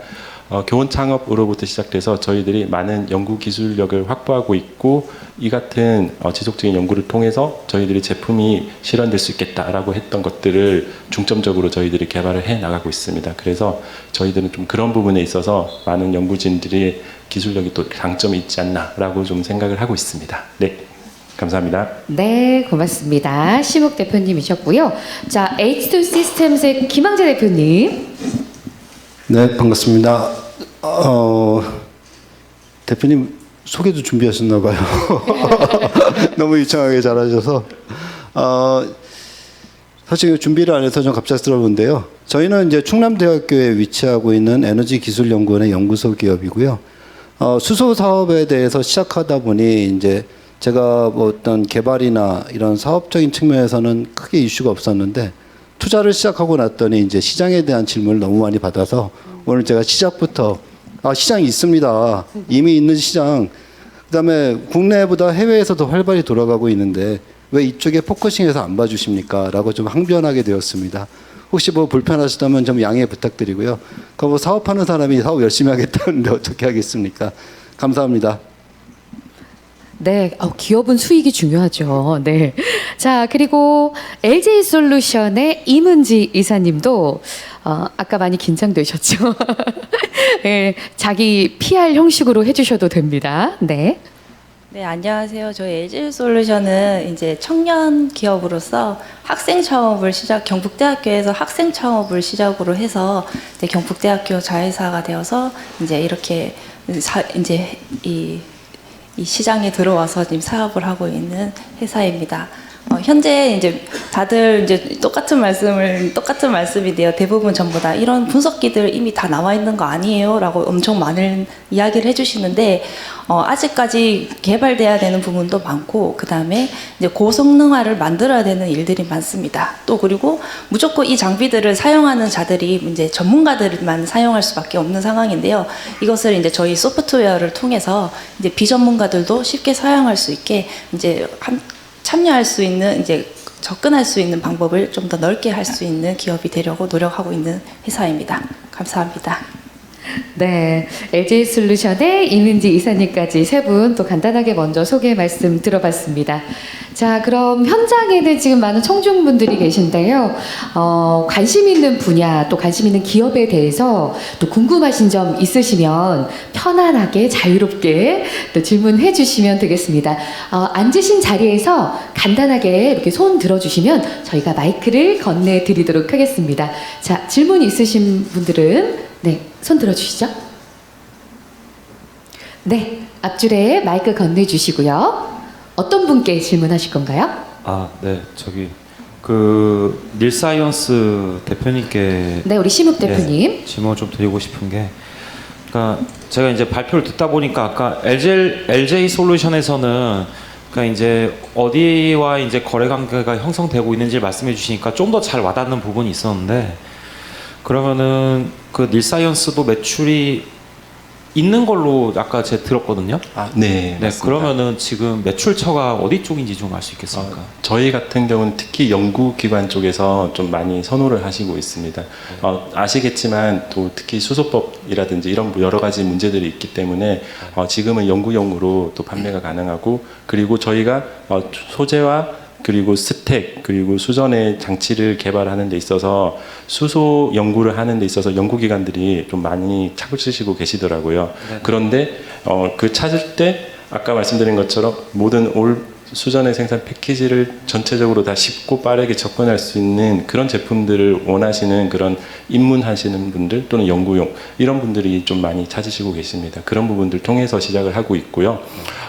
교원 창업으로부터 시작돼서 저희들이 많은 연구 기술력을 확보하고 있고 이 같은 지속적인 연구를 통해서 저희들이 제품이 실현될 수 있겠다라고 했던 것들을 중점적으로 저희들이 개발을 해 나가고 있습니다. 그래서 저희들은 좀 그런 부분에 있어서 많은 연구진들이 기술력이 또 장점이 있지 않나라고 좀 생각을 하고 있습니다. 네, 감사합니다. 네, 고맙습니다. 심욱 대표님이셨고요. 자, H2 시스템스의 김항재 대표님. 네, 반갑습니다. 대표님 소개도 준비하셨나 봐요. 너무 유창하게 잘하셔서 사실 준비를 안 해서 좀 갑작스러운데요. 저희는 이제 충남대학교에 위치하고 있는 에너지기술연구원의 연구소 기업이고요. 수소 사업에 대해서 시작하다 보니 이제 제가 뭐 어떤 개발이나 이런 사업적인 측면에서는 크게 이슈가 없었는데 투자를 시작하고 났더니 이제 시장에 대한 질문을 너무 많이 받아서 오늘 제가 시작부터 시장이 있습니다. 이미 있는 시장. 그다음에 국내보다 해외에서도 활발히 돌아가고 있는데 왜 이쪽에 포커싱해서 안 봐주십니까? 라고 좀 항변하게 되었습니다. 혹시 뭐 불편하시다면 좀 양해 부탁드리고요. 뭐 사업하는 사람이 사업 열심히 하겠다는데 어떻게 하겠습니까? 감사합니다. 네, 기업은 수익이 중요하죠. 네. 자, 그리고 LG솔루션의 임은지 이사님도 아까 많이 긴장되셨죠? 네, 자기 PR 형식으로 해주셔도 됩니다. 네. 네, 안녕하세요. 저희 LG솔루션은 이제 청년 기업으로서 학생 창업을 경북대학교에서 학생 창업을 시작으로 해서 이제 경북대학교 자회사가 되어서 이제 이렇게 이제 이 시장에 들어와서 지금 사업을 하고 있는 회사입니다. 현재 이제 다들 이제 똑같은 말씀인데요. 대부분 전부 다 이런 분석기들 이미 다 나와 있는 거 아니에요? 라고 엄청 많은 이야기를 해주시는데, 아직까지 개발돼야 되는 부분도 많고, 그 다음에 이제 고성능화를 만들어야 되는 일들이 많습니다. 또 그리고 무조건 이 장비들을 사용하는 자들이 이제 전문가들만 사용할 수밖에 없는 상황인데요. 이것을 이제 저희 소프트웨어를 통해서 이제 비전문가들도 쉽게 사용할 수 있게 이제 참여할 수 있는 이제 접근할 수 있는 방법을 좀 더 넓게 할 수 있는 기업이 되려고 노력하고 있는 회사입니다. 감사합니다. 네, LG솔루션의 임은지 이사님까지 3분 또 간단하게 먼저 소개 말씀 들어봤습니다. 자, 그럼 현장에는 지금 많은 청중분들이 계신데요. 관심 있는 분야 또 관심 있는 기업에 대해서 또 궁금하신 점 있으시면 편안하게 자유롭게 또 질문해 주시면 되겠습니다. 앉으신 자리에서 간단하게 이렇게 손 들어주시면 저희가 마이크를 건네드리도록 하겠습니다. 자, 질문 있으신 분들은 네, 손 들어주시죠. 네, 앞줄에 마이크 건네주시고요. 어떤 분께 질문하실 건가요? 네, 닐사이언스 대표님께 네, 우리 심욱 대표님. 질문 좀 드리고 싶은 게, 그러니까 제가 이제 발표를 듣다 보니까 아까 LJ 솔루션에서는 그러니까 이제 어디와 이제 거래 관계가 형성되고 있는지 말씀해 주시니까 좀 더 잘 와닿는 부분이 있었는데, 그러면은 그 닐사이언스도 매출이 있는 걸로 아까 제가 들었거든요. 네, 네, 맞습니다. 그러면은 지금 매출처가 어디 쪽인지 좀 알 수 있겠습니까? 저희 같은 경우는 특히 연구기관 쪽에서 좀 많이 선호를 하시고 있습니다. 아시겠지만 또 특히 수소법이라든지 이런 여러 가지 문제들이 있기 때문에 지금은 연구용으로 또 판매가 가능하고, 그리고 저희가 소재와 그리고 스택 그리고 수전의 장치를 개발하는 데 있어서 수소 연구를 하는 데 있어서 연구기관들이 좀 많이 찾으시고 계시더라고요. 네. 그런데 그 찾을 때 아까 말씀드린 것처럼 모든 올 수전의 생산 패키지를 전체적으로 다 쉽고 빠르게 접근할 수 있는 그런 제품들을 원하시는 그런 입문하시는 분들 또는 연구용 이런 분들이 좀 많이 찾으시고 계십니다. 그런 부분들 통해서 시작을 하고 있고요.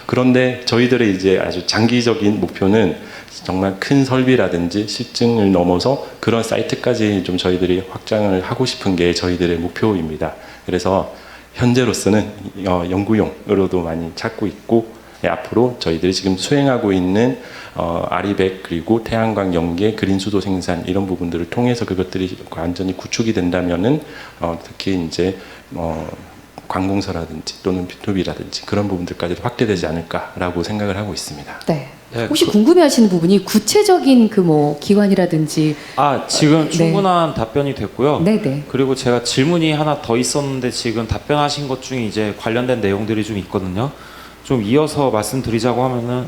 그런데 저희들의 이제 아주 장기적인 목표는 정말 큰 설비라든지 실증을 넘어서 그런 사이트까지 좀 저희들이 확장을 하고 싶은 게 저희들의 목표입니다. 그래서 현재로서는 연구용으로도 많이 찾고 있고 앞으로 저희들이 지금 수행하고 있는 아리백 그리고 태양광 연계 그린 수도 생산 이런 부분들을 통해서 그것들이 완전히 구축이 된다면은 특히 이제 관공서라든지 또는 B2B라든지 그런 부분들까지도 확대되지 않을까라고 생각을 하고 있습니다. 네. 네, 혹시 궁금해하시는 부분이 구체적인 그 뭐 기관이라든지 지금 네. 충분한 답변이 됐고요. 네네. 그리고 제가 질문이 하나 더 있었는데 지금 답변하신 것 중에 이제 관련된 내용들이 좀 있거든요. 좀 이어서 말씀드리자고 하면은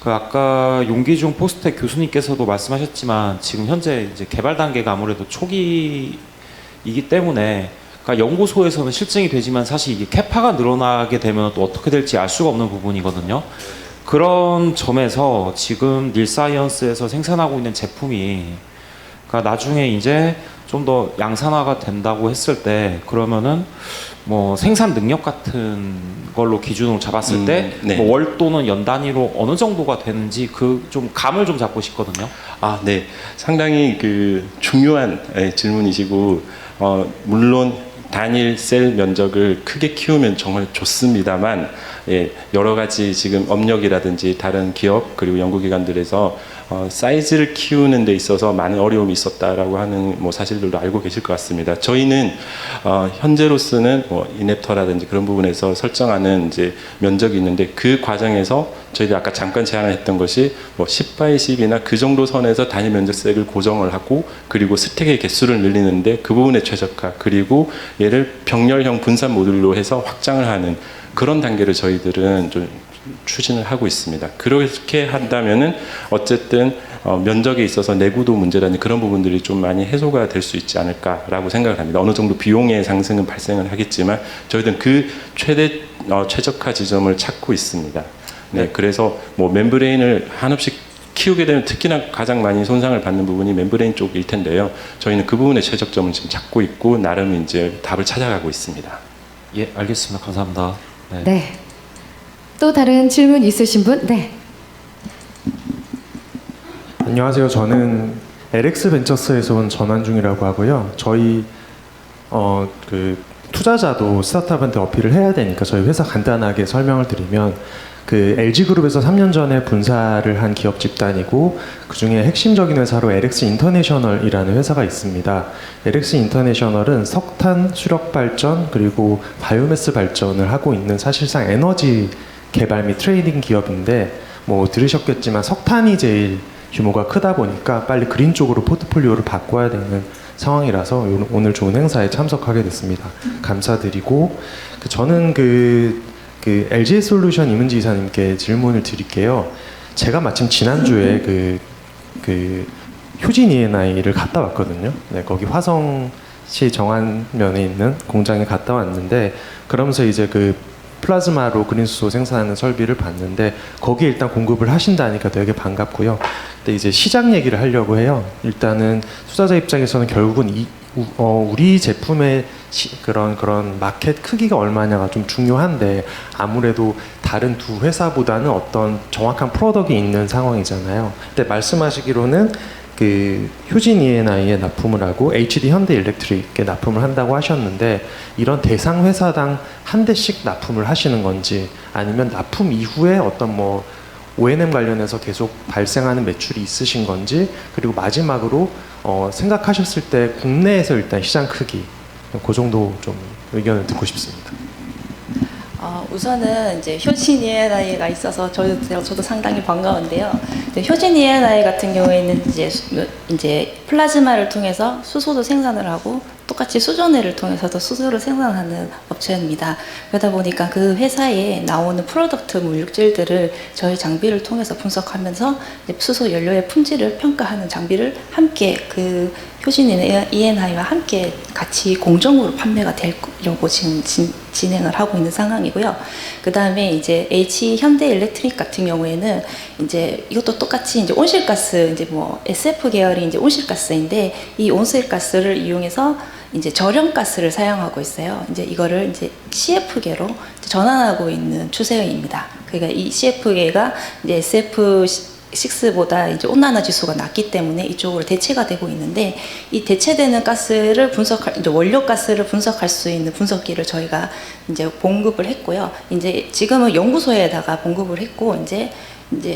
그 아까 용기중 포스텍 교수님께서도 말씀하셨지만 지금 현재 이제 개발 단계가 아무래도 초기이기 때문에 그러니까 연구소에서는 실증이 되지만 사실 이게 캐파가 늘어나게 되면 또 어떻게 될지 알 수가 없는 부분이거든요. 그런 점에서 지금 닐사이언스에서 생산하고 있는 제품이 그러니까 나중에 이제 좀 더 양산화가 된다고 했을 때 그러면은 뭐 생산 능력 같은 걸로 기준으로 잡았을 때 네. 뭐 월 또는 연 단위로 어느 정도가 되는지 그 좀 감을 좀 잡고 싶거든요. 네. 상당히 그 중요한 질문이시고 물론 단일 셀 면적을 크게 키우면 정말 좋습니다만 여러 가지 지금 업력이라든지 다른 기업 그리고 연구기관들에서 사이즈를 키우는 데 있어서 많은 어려움이 있었다라고 하는 뭐 사실들도 알고 계실 것 같습니다. 저희는 현재로서는 뭐 이냅터라든지 그런 부분에서 설정하는 이제 면적이 있는데 그 과정에서 저희들 아까 잠깐 제안을 했던 것이 뭐 10x10이나 그 정도 선에서 단위 면적색을 고정을 하고 그리고 스택의 개수를 늘리는데 그 부분에 최적화 그리고 얘를 병렬형 분산 모듈로 해서 확장을 하는 그런 단계를 저희들은 좀 추진을 하고 있습니다. 그렇게 한다면은 어쨌든 면적에 있어서 내구도 문제라는 그런 부분들이 좀 많이 해소가 될 수 있지 않을까라고 생각을 합니다. 어느 정도 비용의 상승은 발생을 하겠지만 저희들은 그 최적화 지점을 찾고 있습니다. 네, 그래서 뭐 멤브레인을 한없이 키우게 되면 특히나 가장 많이 손상을 받는 부분이 멤브레인 쪽일 텐데요. 저희는 그 부분의 최적점을 지금 찾고 있고 나름 이제 답을 찾아가고 있습니다. 예, 알겠습니다. 감사합니다. 네. 네. 또 다른 질문 있으신 분? 네. 안녕하세요. 저는 LX 벤처스에서 온 전환중이라고 하고요. 저희 그 투자자도 스타트업한테 어필을 해야 되니까 저희 회사 간단하게 설명을 드리면 그 LG그룹에서 3년 전에 분사를 한 기업 집단이고 그중에 핵심적인 회사로 LX 인터내셔널이라는 회사가 있습니다. LX 인터내셔널은 석탄 수력 발전 그리고 바이오매스 발전을 하고 있는 사실상 에너지 개발 및 트레이딩 기업인데 뭐 들으셨겠지만 석탄이 제일 규모가 크다 보니까 빨리 그린 쪽으로 포트폴리오를 바꿔야 되는 상황이라서 오늘 좋은 행사에 참석하게 됐습니다. 감사드리고 저는 그 LG솔루션 임은지 이사님께 질문을 드릴게요. 제가 마침 지난주에 그 효진 E&I를 갔다 왔거든요. 네, 거기 화성시 정안면에 있는 공장에 갔다 왔는데 그러면서 이제 그 플라즈마로 그린수소 생산하는 설비를 봤는데 거기에 일단 공급을 하신다니까 되게 반갑고요. 근데 이제 시장 얘기를 하려고 해요. 일단은 투자자 입장에서는 결국은 우리 제품의 그런 마켓 크기가 얼마냐가 좀 중요한데 아무래도 다른 두 회사보다는 어떤 정확한 프로덕이 있는 상황이잖아요. 근데 말씀하시기로는 그 효진 E&I에 납품을 하고 HD 현대일렉트릭에 납품을 한다고 하셨는데 이런 대상 회사당 한 대씩 납품을 하시는 건지 아니면 납품 이후에 어떤 뭐 O&M 관련해서 계속 발생하는 매출이 있으신 건지 그리고 마지막으로 생각하셨을 때 국내에서 일단 시장 크기 그 정도 좀 의견을 듣고 싶습니다. 우선은 이제 효진 E&I가 있어서 저도 상당히 반가운데요. 효진 E&I 같은 경우에는 이제 플라즈마를 통해서 수소도 생산을 하고 똑같이 수전해를 통해서도 수소를 생산하는 업체입니다. 그러다 보니까 그 회사에 나오는 프로덕트 물질들을 저희 장비를 통해서 분석하면서 이제 수소 연료의 품질을 평가하는 장비를 함께 그 효진 E&I와 함께 같이 공정으로 판매가 되려고 지금 진행을 하고 있는 상황이고요. 그 다음에 이제 H 현대일렉트릭 같은 경우에는 이제 이것도 똑같이 이제 온실가스 이제 뭐 SF 계열이 이제 온실가스인데 이 온실가스를 이용해서 이제 절연가스를 사용하고 있어요. 이제 이거를 이제 CF계로 전환하고 있는 추세입니다. 그러니까 이 CF계가 이제 SF6보다 이제 온난화 지수가 낮기 때문에 이쪽으로 대체가 되고 있는데 이 대체되는 가스를 이제 원료 가스를 분석할 수 있는 분석기를 저희가 이제 공급을 했고요. 이제 지금은 연구소에다가 공급을 했고 이제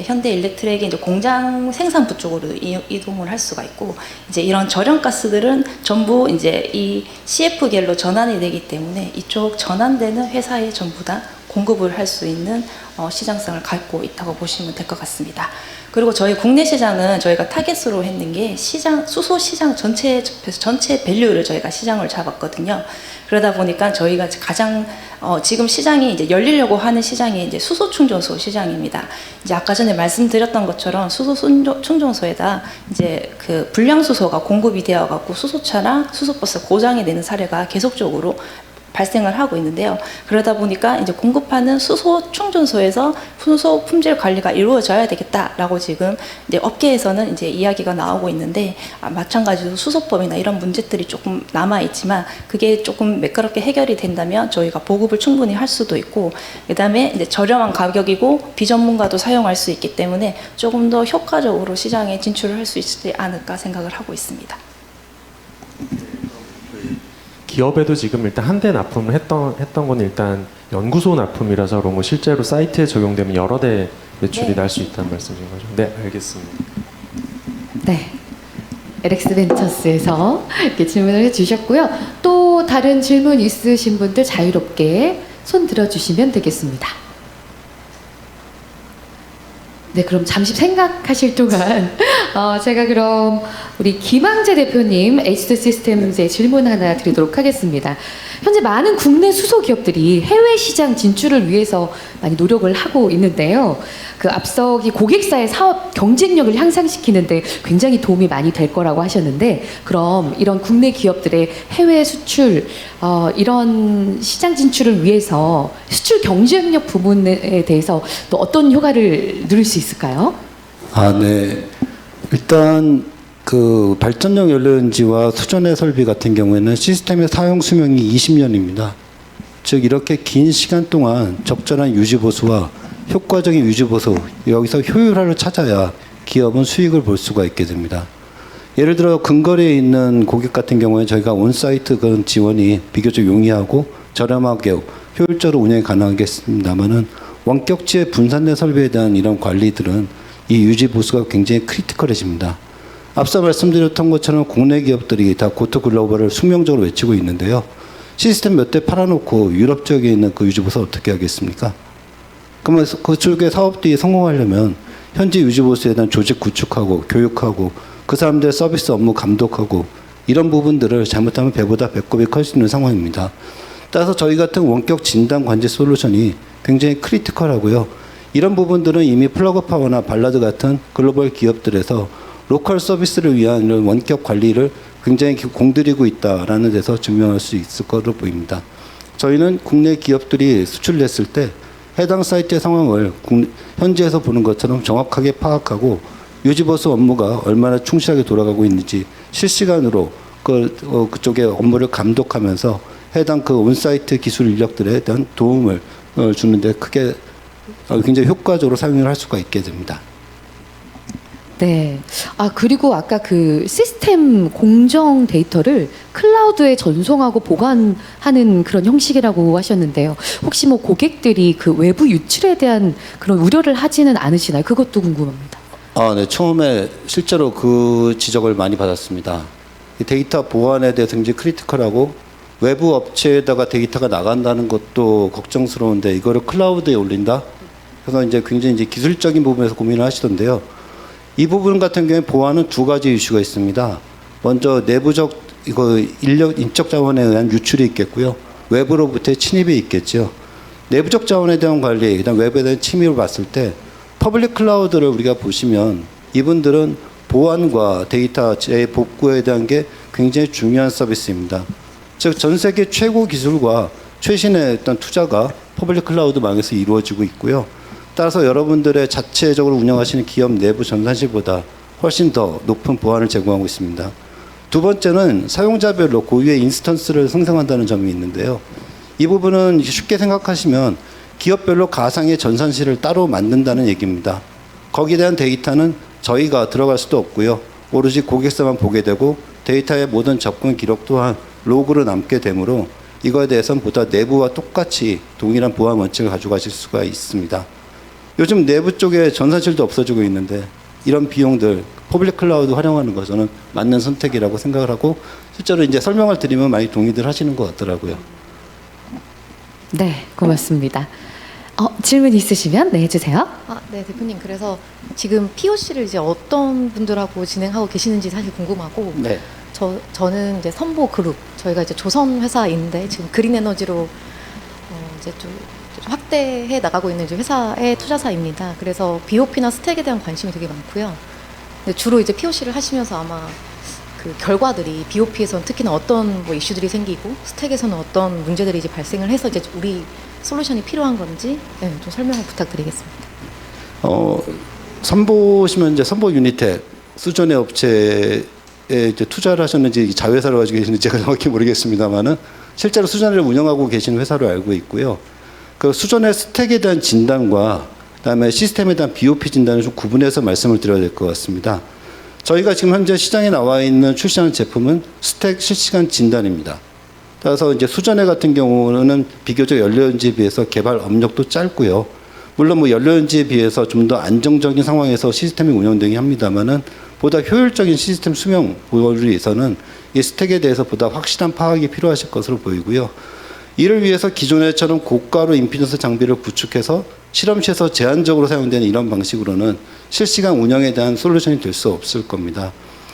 현대일렉트릭이 이제 공장 생산부 쪽으로 이동을 할 수가 있고 이제 이런 절연 가스들은 전부 이제 이 CF계로 전환이 되기 때문에 이쪽 전환되는 회사에 전부 다 공급을 할 수 있는 시장성을 갖고 있다고 보시면 될 것 같습니다. 그리고 저희 국내 시장은 저희가 타겟으로 했는 게 수소 시장 전체 밸류를 저희가 시장을 잡았거든요. 그러다 보니까 저희가 가장 지금 시장이 이제 열리려고 하는 시장이 이제 수소 충전소 시장입니다. 이제 아까 전에 말씀드렸던 것처럼 수소 충전소에다 이제 그 불량 수소가 공급이 되어 갖고 수소차랑 수소버스 고장이 되는 사례가 계속적으로 발생을 하고 있는데요. 그러다 보니까 이제 공급하는 수소 충전소에서 수소 품질 관리가 이루어져야 되겠다라고 지금 이제 업계에서는 이제 이야기가 나오고 있는데 마찬가지로 수소법이나 이런 문제들이 조금 남아 있지만 그게 조금 매끄럽게 해결이 된다면 저희가 보급을 충분히 할 수도 있고 그다음에 이제 저렴한 가격이고 비전문가도 사용할 수 있기 때문에 조금 더 효과적으로 시장에 진출을 할 수 있지 않을까 생각을 하고 있습니다. 기업에도 지금 일단 한 대 납품을 했던 건 일단 연구소 납품이라서 그런 거 실제로 사이트에 적용되면 여러 대 매출이 네. 날 수 있다는 말씀인 거죠? 네, 알겠습니다. 네. LX 벤처스에서 이렇게 질문을 해주셨고요. 또 다른 질문 있으신 분들 자유롭게 손 들어주시면 되겠습니다. 네, 그럼 잠시 생각하실 동안 제가 그럼 우리 김항재 대표님 H2 시스템즈에 질문 하나 드리도록 하겠습니다. 현재 많은 국내 수소 기업들이 해외 시장 진출을 위해서 많이 노력을 하고 있는데요. 그 앞서 이 고객사의 사업 경쟁력을 향상시키는데 굉장히 도움이 많이 될 거라고 하셨는데, 그럼 이런 국내 기업들의 해외 수출 이런 시장 진출을 위해서 수출 경쟁력 부분에 대해서 또 어떤 효과를 누릴 수 있을까요? 네. 일단 그 발전용 연료연지와 수전의 설비 같은 경우에는 시스템의 사용 수명이 20년입니다. 즉 이렇게 긴 시간 동안 적절한 유지 보수와 효과적인 유지 보수, 여기서 효율화를 찾아야 기업은 수익을 볼 수가 있게 됩니다. 예를 들어 근거리에 있는 고객 같은 경우에 저희가 온사이트 그런 지원이 비교적 용이하고 저렴하게 효율적으로 운영이 가능하겠습니다만은 원격지의 분산된 설비에 대한 이런 관리들은 이 유지 보수가 굉장히 크리티컬해집니다. 앞서 말씀드렸던 것처럼 국내 기업들이 다 고토 글로벌을 숙명적으로 외치고 있는데요. 시스템 몇 대 팔아놓고 유럽 지역에 있는 그 유지 보수 어떻게 하겠습니까? 그러면 그쪽의 사업들이 성공하려면 현지 유지 보수에 대한 조직 구축하고 교육하고 그 사람들의 서비스 업무 감독하고 이런 부분들을 잘못하면 배보다 배꼽이 커질 수 있는 상황입니다. 따라서 저희 같은 원격 진단 관제 솔루션이 굉장히 크리티컬하고요. 이런 부분들은 이미 플러그파워나 발라드 같은 글로벌 기업들에서 로컬 서비스를 위한 이런 원격 관리를 굉장히 공들이고 있다라는 데서 증명할 수 있을 것으로 보입니다. 저희는 국내 기업들이 수출냈을 때 해당 사이트의 상황을 현지에서 보는 것처럼 정확하게 파악하고 유지보수 업무가 얼마나 충실하게 돌아가고 있는지 실시간으로 그쪽의 업무를 감독하면서 해당 그 온사이트 기술 인력들에 대한 도움을 주는데 크게 굉장히 효과적으로 사용을 할 수가 있게 됩니다. 네. 그리고 아까 그 시스템 공정 데이터를 클라우드에 전송하고 보관하는 그런 형식이라고 하셨는데요. 혹시 뭐 고객들이 그 외부 유출에 대한 그런 우려를 하지는 않으시나요? 그것도 궁금합니다. 네. 처음에 실제로 그 지적을 많이 받았습니다. 이 데이터 보안에 대해서 굉장히 크리티컬하고 외부 업체에다가 데이터가 나간다는 것도 걱정스러운데 이거를 클라우드에 올린다? 그래서 이제 굉장히 이제 기술적인 부분에서 고민을 하시던데요. 이 부분 같은 경우에 보안은 두 가지 이슈가 있습니다. 먼저 내부적 인적 자원에 의한 유출이 있겠고요. 외부로부터의 침입이 있겠죠. 내부적 자원에 대한 관리, 그다음 외부에 대한 침입을 봤을 때 퍼블릭 클라우드를 우리가 보시면 이분들은 보안과 데이터 재복구에 대한 게 굉장히 중요한 서비스입니다. 즉 전 세계 최고 기술과 최신의 어떤 투자가 퍼블릭 클라우드망에서 이루어지고 있고요. 따라서 여러분들의 자체적으로 운영하시는 기업 내부 전산실보다 훨씬 더 높은 보안을 제공하고 있습니다. 두 번째는 사용자별로 고유의 인스턴스를 생성한다는 점이 있는데요. 이 부분은 쉽게 생각하시면 기업별로 가상의 전산실을 따로 만든다는 얘기입니다. 거기에 대한 데이터는 저희가 들어갈 수도 없고요. 오로지 고객사만 보게 되고 데이터의 모든 접근 기록 또한 로그로 남게 되므로 이거에 대해서는 보다 내부와 똑같이 동일한 보안 원칙을 가져가실 수가 있습니다. 요즘 내부 쪽에 전산실도 없어지고 있는데 이런 비용들 퍼블릭 클라우드 활용하는 것은 맞는 선택이라고 생각을 하고 실제로 이제 설명을 드리면 많이 동의들 하시는 것 같더라고요. 네, 고맙습니다. 질문 있으시면 네, 해주세요. 네, 대표님. 그래서 지금 POC를 이제 어떤 분들하고 진행하고 계시는지 사실 궁금하고, 네. 저는 이제 선보그룹, 저희가 이제 조선 회사인데 지금 그린 에너지로 이제 좀 확대해 나가고 있는 이제 회사의 투자사입니다. 그래서 BOP나 스택에 대한 관심이 되게 많고요. 근데 주로 이제 POC를 하시면서 아마 그 결과들이 BOP에서는 특히나 어떤 뭐 이슈들이 생기고 스택에서는 어떤 문제들이 이제 발생을 해서 이제 우리 솔루션이 필요한 건지 네, 좀 설명을 부탁드리겠습니다. 선보시면 이제 선보 유니텍 수전의 업체에 이제 투자를 하셨는지 자회사를 가지고 계시는지 제가 정확히 모르겠습니다만은 실제로 수전을 운영하고 계시는 회사로 알고 있고요. 그 수전의 스택에 대한 진단과 그다음에 시스템에 대한 BOP 진단을 좀 구분해서 말씀을 드려야 될 것 같습니다. 저희가 지금 현재 시장에 나와 있는 출시하는 제품은 스택 실시간 진단입니다. 따라서 이제 수전해 같은 경우는 비교적 연료연지에 비해서 개발 업력도 짧고요. 물론 뭐 연료연지에 비해서 좀 더 안정적인 상황에서 시스템이 운영되긴 합니다만은 보다 효율적인 시스템 수명 보호를 위해서는 이 스택에 대해서 보다 확실한 파악이 필요하실 것으로 보이고요. 이를 위해서 기존에처럼 고가로 임피던스 장비를 구축해서 실험실에서 제한적으로 사용되는 이런 방식으로는 실시간 운영에 대한 솔루션이 될 수 없을 겁니다.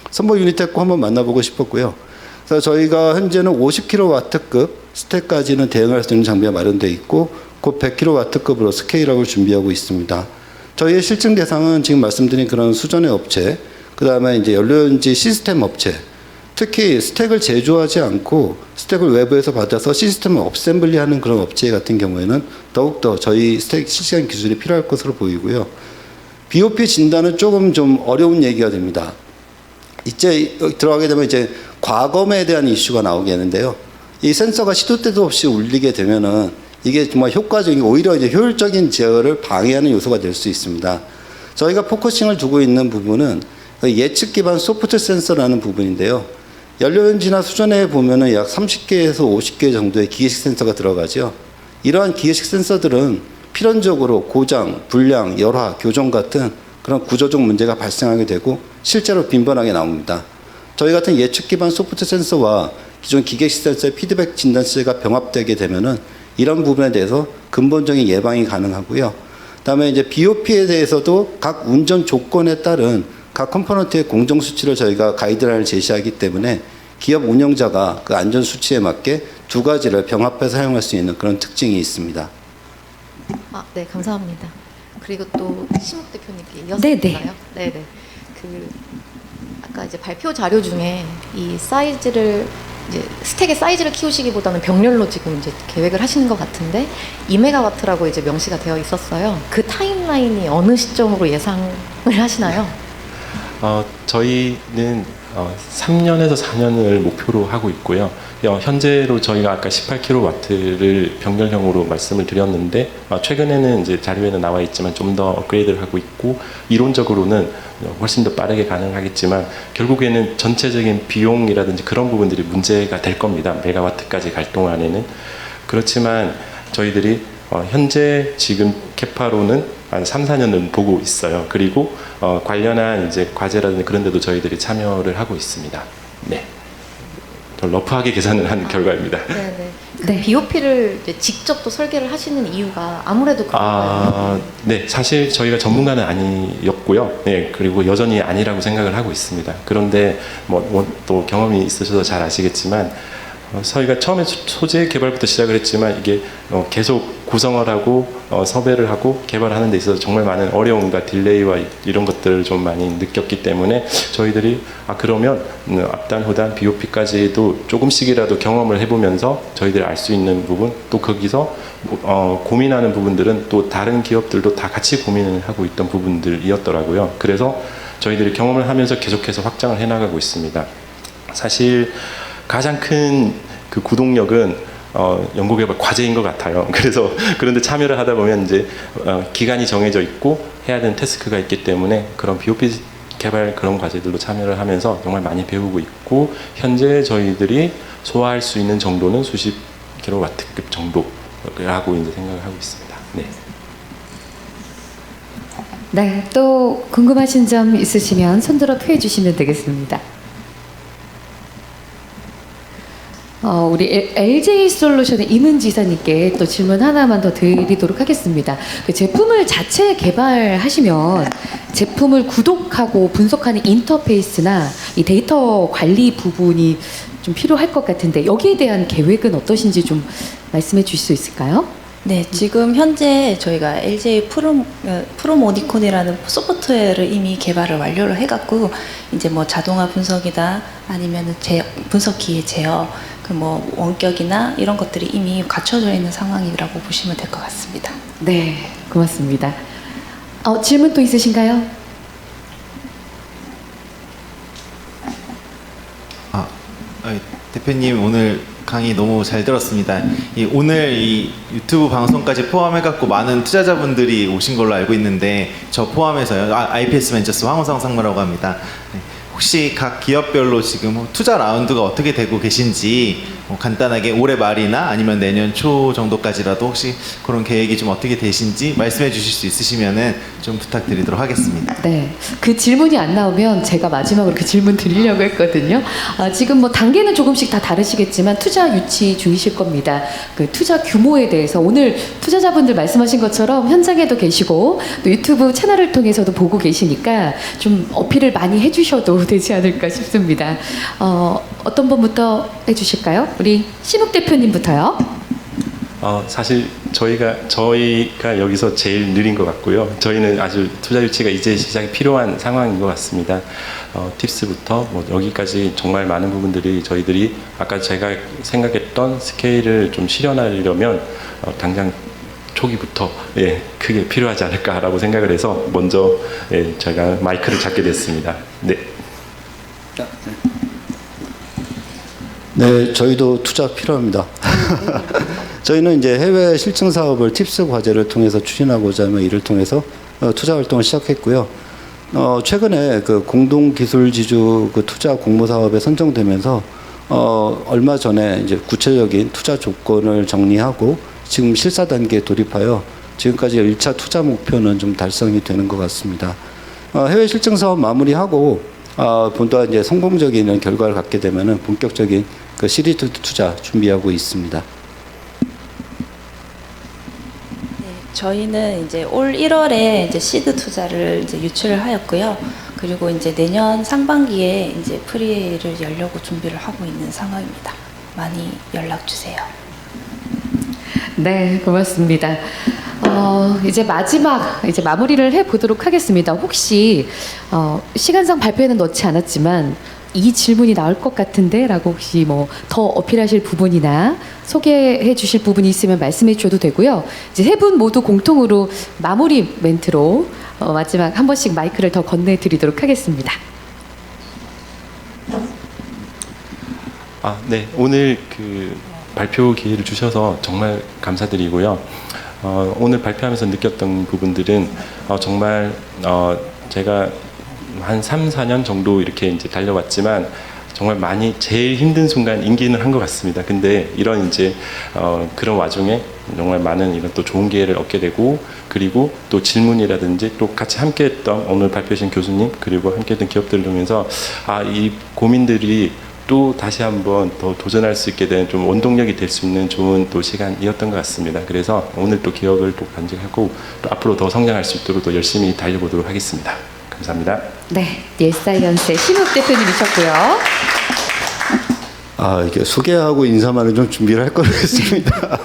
선보 유니텍 한번 만나보고 싶었고요. 그래서 저희가 현재는 50kW급 스택까지는 대응할 수 있는 장비가 마련되어 있고 곧 100kW급으로 스케일업을 준비하고 있습니다. 저희의 실증 대상은 지금 말씀드린 그런 수전의 업체, 그 다음에 이제 연료연지 시스템 업체, 특히 스택을 제조하지 않고 스택을 외부에서 받아서 시스템을 업셈블리하는 그런 업체 같은 경우에는 더욱더 저희 스택 실시간 기술이 필요할 것으로 보이고요. BOP 진단은 조금 좀 어려운 얘기가 됩니다. 이제 들어가게 되면 이제 과검에 대한 이슈가 나오겠는데요. 이 센서가 시도 때도 없이 울리게 되면은 이게 정말 효과적인, 오히려 이제 효율적인 제어를 방해하는 요소가 될 수 있습니다. 저희가 포커싱을 두고 있는 부분은 예측 기반 소프트 센서라는 부분인데요. 연료연지나 수전에 보면은 약 30개에서 50개 정도의 기계식 센서가 들어가죠. 이러한 기계식 센서들은 필연적으로 고장, 불량, 열화, 교정 같은 그런 구조적 문제가 발생하게 되고 실제로 빈번하게 나옵니다. 저희 같은 예측 기반 소프트 센서와 기존 기계식 센서의 피드백 진단체가 병합되게 되면은 이런 부분에 대해서 근본적인 예방이 가능하고요. 그다음에 이제 BOP에 대해서도 각 운전 조건에 따른 각 컴포넌트의 공정 수치를 저희가 가이드라인을 제시하기 때문에 기업 운영자가 그 안전 수치에 맞게 두 가지를 병합해서 사용할 수 있는 그런 특징이 있습니다. 네, 감사합니다. 그리고 또 심욱 대표님께 이어서 네네. 드릴까요? 네네. 아까 이제 발표 자료 중에 이 사이즈를 이제 스택의 사이즈를 키우시기보다는 병렬로 지금 이제 계획을 하시는 것 같은데 2메가와트라고 이제 명시가 되어 있었어요. 그 타임라인이 어느 시점으로 예상을 하시나요? 저희는 3년에서 4년을 목표로 하고 있고요. 현재로 저희가 아까 18kW를 병렬형으로 말씀을 드렸는데 최근에는 이제 자료에는 나와 있지만 좀 더 업그레이드를 하고 있고 이론적으로는 훨씬 더 빠르게 가능하겠지만 결국에는 전체적인 비용이라든지 그런 부분들이 문제가 될 겁니다. 메가와트까지 갈 동안에는. 그렇지만 저희들이 현재 지금 캐파로는 한 3, 4년은 보고 있어요. 그리고 관련한 이제 과제라든지 그런 데도 저희들이 참여를 하고 있습니다. 네. 더 러프하게 계산을 한 결과입니다. 네네. 네. BOP를 직접 또 설계를 하시는 이유가 아무래도 그런가요? 네, 사실 저희가 전문가는 아니었고요. 네, 그리고 여전히 아니라고 생각을 하고 있습니다. 그런데 또 경험이 있으셔서 잘 아시겠지만 저희가 처음에 소재 개발부터 시작을 했지만 이게 계속 구성을 하고 섭외를 하고 개발하는 데 있어서 정말 많은 어려움과 딜레이와 이런 것들을 좀 많이 느꼈기 때문에 저희들이 그러면 앞단, 후단, BOP까지도 조금씩이라도 경험을 해보면서 저희들이 알 수 있는 부분 또 거기서 고민하는 부분들은 또 다른 기업들도 다 같이 고민을 하고 있던 부분들이었더라고요. 그래서 저희들이 경험을 하면서 계속해서 확장을 해나가고 있습니다. 사실 가장 큰 그 구동력은 연구개발 과제인 것 같아요. 그래서 그런데 참여를 하다 보면 이제 기간이 정해져 있고 해야 되는 태스크가 있기 때문에 그런 BOP 개발 그런 과제들로 참여를 하면서 정말 많이 배우고 있고 현재 저희들이 소화할 수 있는 정도는 수십 킬로와트급 정도라고 이제 생각을 하고 있습니다. 네. 네, 또 궁금하신 점 있으시면 손들어 표해 주시면 되겠습니다. 우리 LJ 솔루션의 임은지사님께 또 질문 하나만 더 드리도록 하겠습니다. 그 제품을 자체 개발하시면 제품을 구독하고 분석하는 인터페이스나 이 데이터 관리 부분이 좀 필요할 것 같은데 여기에 대한 계획은 어떠신지 좀 말씀해 주실 수 있을까요? 네, 지금 현재 저희가 LJ 프로모니콘이라는 소프트웨어를 이미 개발을 완료를 해갖고 이제 뭐 자동화 분석이다 아니면 분석기의 제어, 그 뭐 원격이나 이런 것들이 이미 갖춰져 있는 상황이라고 보시면 될 것 같습니다. 네, 고맙습니다. 질문 또 있으신가요? 대표님 오늘 강의 너무 잘 들었습니다. 오늘 이 유튜브 방송까지 포함해갖고 많은 투자자분들이 오신 걸로 알고 있는데 저 포함해서요. IPS 벤처스 황우성 상무라고 합니다. 네. 혹시 각 기업별로 지금 투자 라운드가 어떻게 되고 계신지 간단하게 올해 말이나 아니면 내년 초 정도까지라도 혹시 그런 계획이 좀 어떻게 되신지 말씀해 주실 수 있으시면은 좀 부탁드리도록 하겠습니다. 네, 그 질문이 안 나오면 제가 마지막으로 그 질문 드리려고 했거든요. 지금 뭐 단계는 조금씩 다 다르시겠지만 투자 유치 중이실 겁니다. 그 투자 규모에 대해서 오늘 투자자분들 말씀하신 것처럼 현장에도 계시고 또 유튜브 채널을 통해서도 보고 계시니까 좀 어필을 많이 해주셔도 되지 않을까 싶습니다. 어떤 분부터 해주실까요? 우리 신욱 대표님부터요. 사실 저희가 여기서 제일 느린 것 같고요. 저희는 아주 투자 유치가 이제 시작이 필요한 상황인 것 같습니다. 팁스부터 여기까지 정말 많은 부분들이 저희들이 아까 제가 생각했던 스케일을 좀 실현하려면 당장 초기부터 크게 필요하지 않을까라고 생각을 해서 먼저 제가 마이크를 잡게 됐습니다. 네. 네, 저희도 투자 필요합니다. 저희는 이제 해외 실증 사업을 팁스 과제를 통해서 추진하고자 하며 이를 통해서 투자 활동을 시작했고요. 최근에 그 공동 기술 지주 그 투자 공모 사업에 선정되면서 얼마 전에 이제 구체적인 투자 조건을 정리하고 지금 실사 단계에 돌입하여 지금까지 1차 투자 목표는 좀 달성이 되는 것 같습니다. 해외 실증 사업 마무리하고 본토가 이제 성공적인 결과를 갖게 되면은 본격적인 그 시리즈 투자 준비하고 있습니다. 네, 저희는 이제 올 1월에 이제 시드 투자를 이제 유치를 하였고요. 그리고 이제 내년 상반기에 이제 프리를 열려고 준비를 하고 있는 상황입니다. 많이 연락 주세요. 네, 고맙습니다. 이제 마무리를 해보도록 하겠습니다. 혹시 시간상 발표에는 넣지 않았지만 이 질문이 나올 것 같은데 라고 혹시 뭐 더 어필하실 부분이나 소개해 주실 부분이 있으면 말씀해 주셔도 되고요. 이제 세 분 모두 공통으로 마무리 멘트로 마지막 한 번씩 마이크를 더 건네드리도록 하겠습니다. 네. 오늘 그 발표 기회를 주셔서 정말 감사드리고요. 오늘 발표하면서 느꼈던 부분들은 정말 제가 한 3, 4년 정도 이렇게 이제 달려왔지만 정말 많이 제일 힘든 순간 인기는 한 것 같습니다. 근데 이런 이제 그런 와중에 정말 많은 이런 또 좋은 기회를 얻게 되고 그리고 또 질문이라든지 또 같이 함께했던 오늘 발표하신 교수님 그리고 함께했던 기업들을 보면서 이 고민들이 또 다시 한번 더 도전할 수 있게 된 좀 원동력이 될 수 있는 좋은 또 시간이었던 것 같습니다. 그래서 오늘 또 기억을 또 간직하고 또 앞으로 더 성장할 수 있도록 또 열심히 달려보도록 하겠습니다. 감사합니다. 네, 예사이언스의 신욱 대표님이셨고요. 이게 소개하고 인사만을 좀 준비를 할 걸 그랬습니다.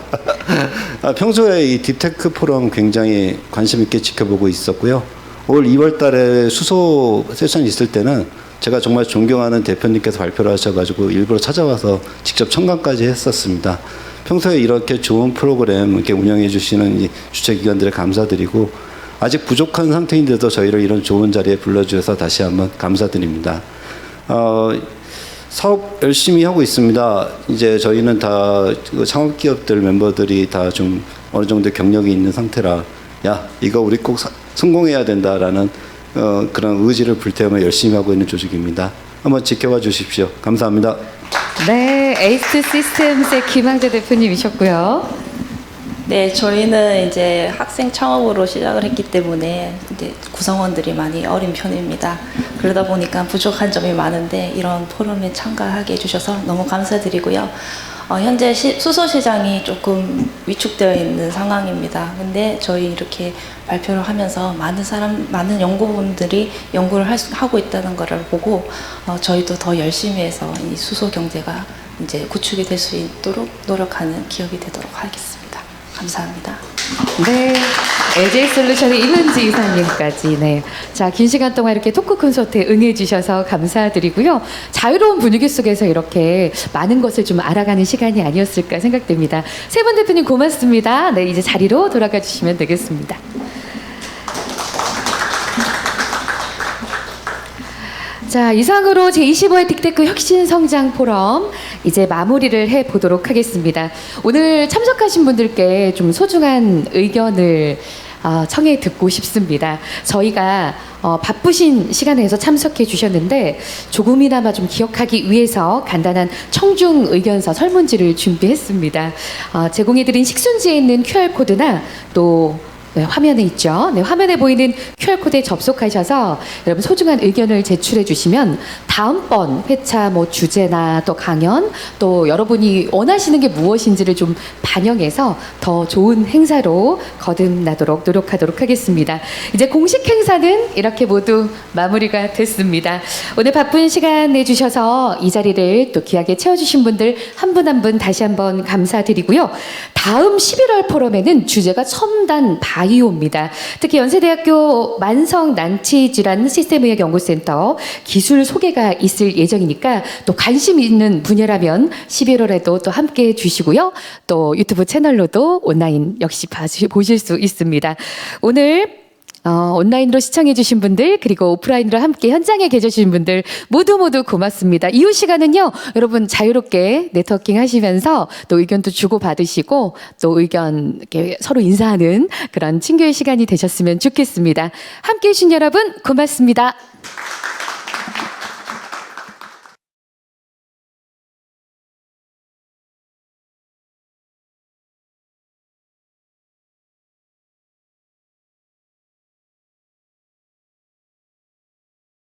평소에 이 딥테크 포럼 굉장히 관심 있게 지켜보고 있었고요. 올 2월 달에 수소 세션 있을 때는 제가 정말 존경하는 대표님께서 발표를 하셔가지고 일부러 찾아와서 직접 청강까지 했었습니다. 평소에 이렇게 좋은 프로그램 이렇게 운영해 주시는 이 주최기관들에 감사드리고 아직 부족한 상태인데도 저희를 이런 좋은 자리에 불러주셔서 다시 한번 감사드립니다. 사업 열심히 하고 있습니다. 이제 저희는 다 창업기업들 멤버들이 다 좀 어느 정도 경력이 있는 상태라 야 이거 우리 꼭 성공해야 된다라는 그런 의지를 불태우며 열심히 하고 있는 조직입니다. 한번 지켜봐 주십시오. 감사합니다. 네, 에이스 시스템스의 김항재 대표님이셨고요. 네, 저희는 이제 학생 창업으로 시작을 했기 때문에 이제 구성원들이 많이 어린 편입니다. 그러다 보니까 부족한 점이 많은데 이런 포럼에 참가하게 해주셔서 너무 감사드리고요. 현재 수소 시장이 조금 위축되어 있는 상황입니다. 근데 저희 이렇게 발표를 하면서 많은 연구원들이 연구를 하고 있다는 것을 보고 저희도 더 열심히 해서 이 수소 경제가 이제 구축이 될 수 있도록 노력하는 기업이 되도록 하겠습니다. 감사합니다. 네, LJ 솔루션의 임은지 이사님까지 네, 자, 긴 시간 동안 이렇게 토크 콘서트에 응해주셔서 감사드리고요. 자유로운 분위기 속에서 이렇게 많은 것을 좀 알아가는 시간이 아니었을까 생각됩니다. 세 분 대표님 고맙습니다. 네, 이제 자리로 돌아가 주시면 되겠습니다. 자, 이상으로 제25회 빅테크 혁신성장 포럼 이제 마무리를 해보도록 하겠습니다. 오늘 참석하신 분들께 좀 소중한 의견을 청해 듣고 싶습니다. 저희가 바쁘신 시간에서 참석해 주셨는데 조금이나마 좀 기억하기 위해서 간단한 청중 의견서 설문지를 준비했습니다. 제공해드린 식순지에 있는 QR코드나 또 네, 화면에 있죠. 네, 화면에 보이는 QR코드에 접속하셔서 여러분 소중한 의견을 제출해 주시면 다음번 회차 뭐 주제나 또 강연 또 여러분이 원하시는 게 무엇인지를 좀 반영해서 더 좋은 행사로 거듭나도록 노력하도록 하겠습니다. 이제 공식 행사는 이렇게 모두 마무리가 됐습니다. 오늘 바쁜 시간 내주셔서 이 자리를 또 귀하게 채워주신 분들 한 분 한 분 다시 한번 감사드리고요. 다음 11월 포럼에는 주제가 첨단 바이오입니다. 특히 연세대학교 만성난치질환 시스템의학연구센터 기술 소개가 있을 예정이니까 또 관심 있는 분야라면 11월에도 또 함께해 주시고요. 또 유튜브 채널로도 온라인 역시 보실 수 있습니다. 오늘 온라인으로 시청해주신 분들 그리고 오프라인으로 함께 현장에 계셔주신 분들 모두 고맙습니다. 이후 시간은요 여러분 자유롭게 네트워킹 하시면서 또 의견도 주고받으시고 또 의견 이렇게 서로 인사하는 그런 친교의 시간이 되셨으면 좋겠습니다. 함께해 주신 여러분 고맙습니다.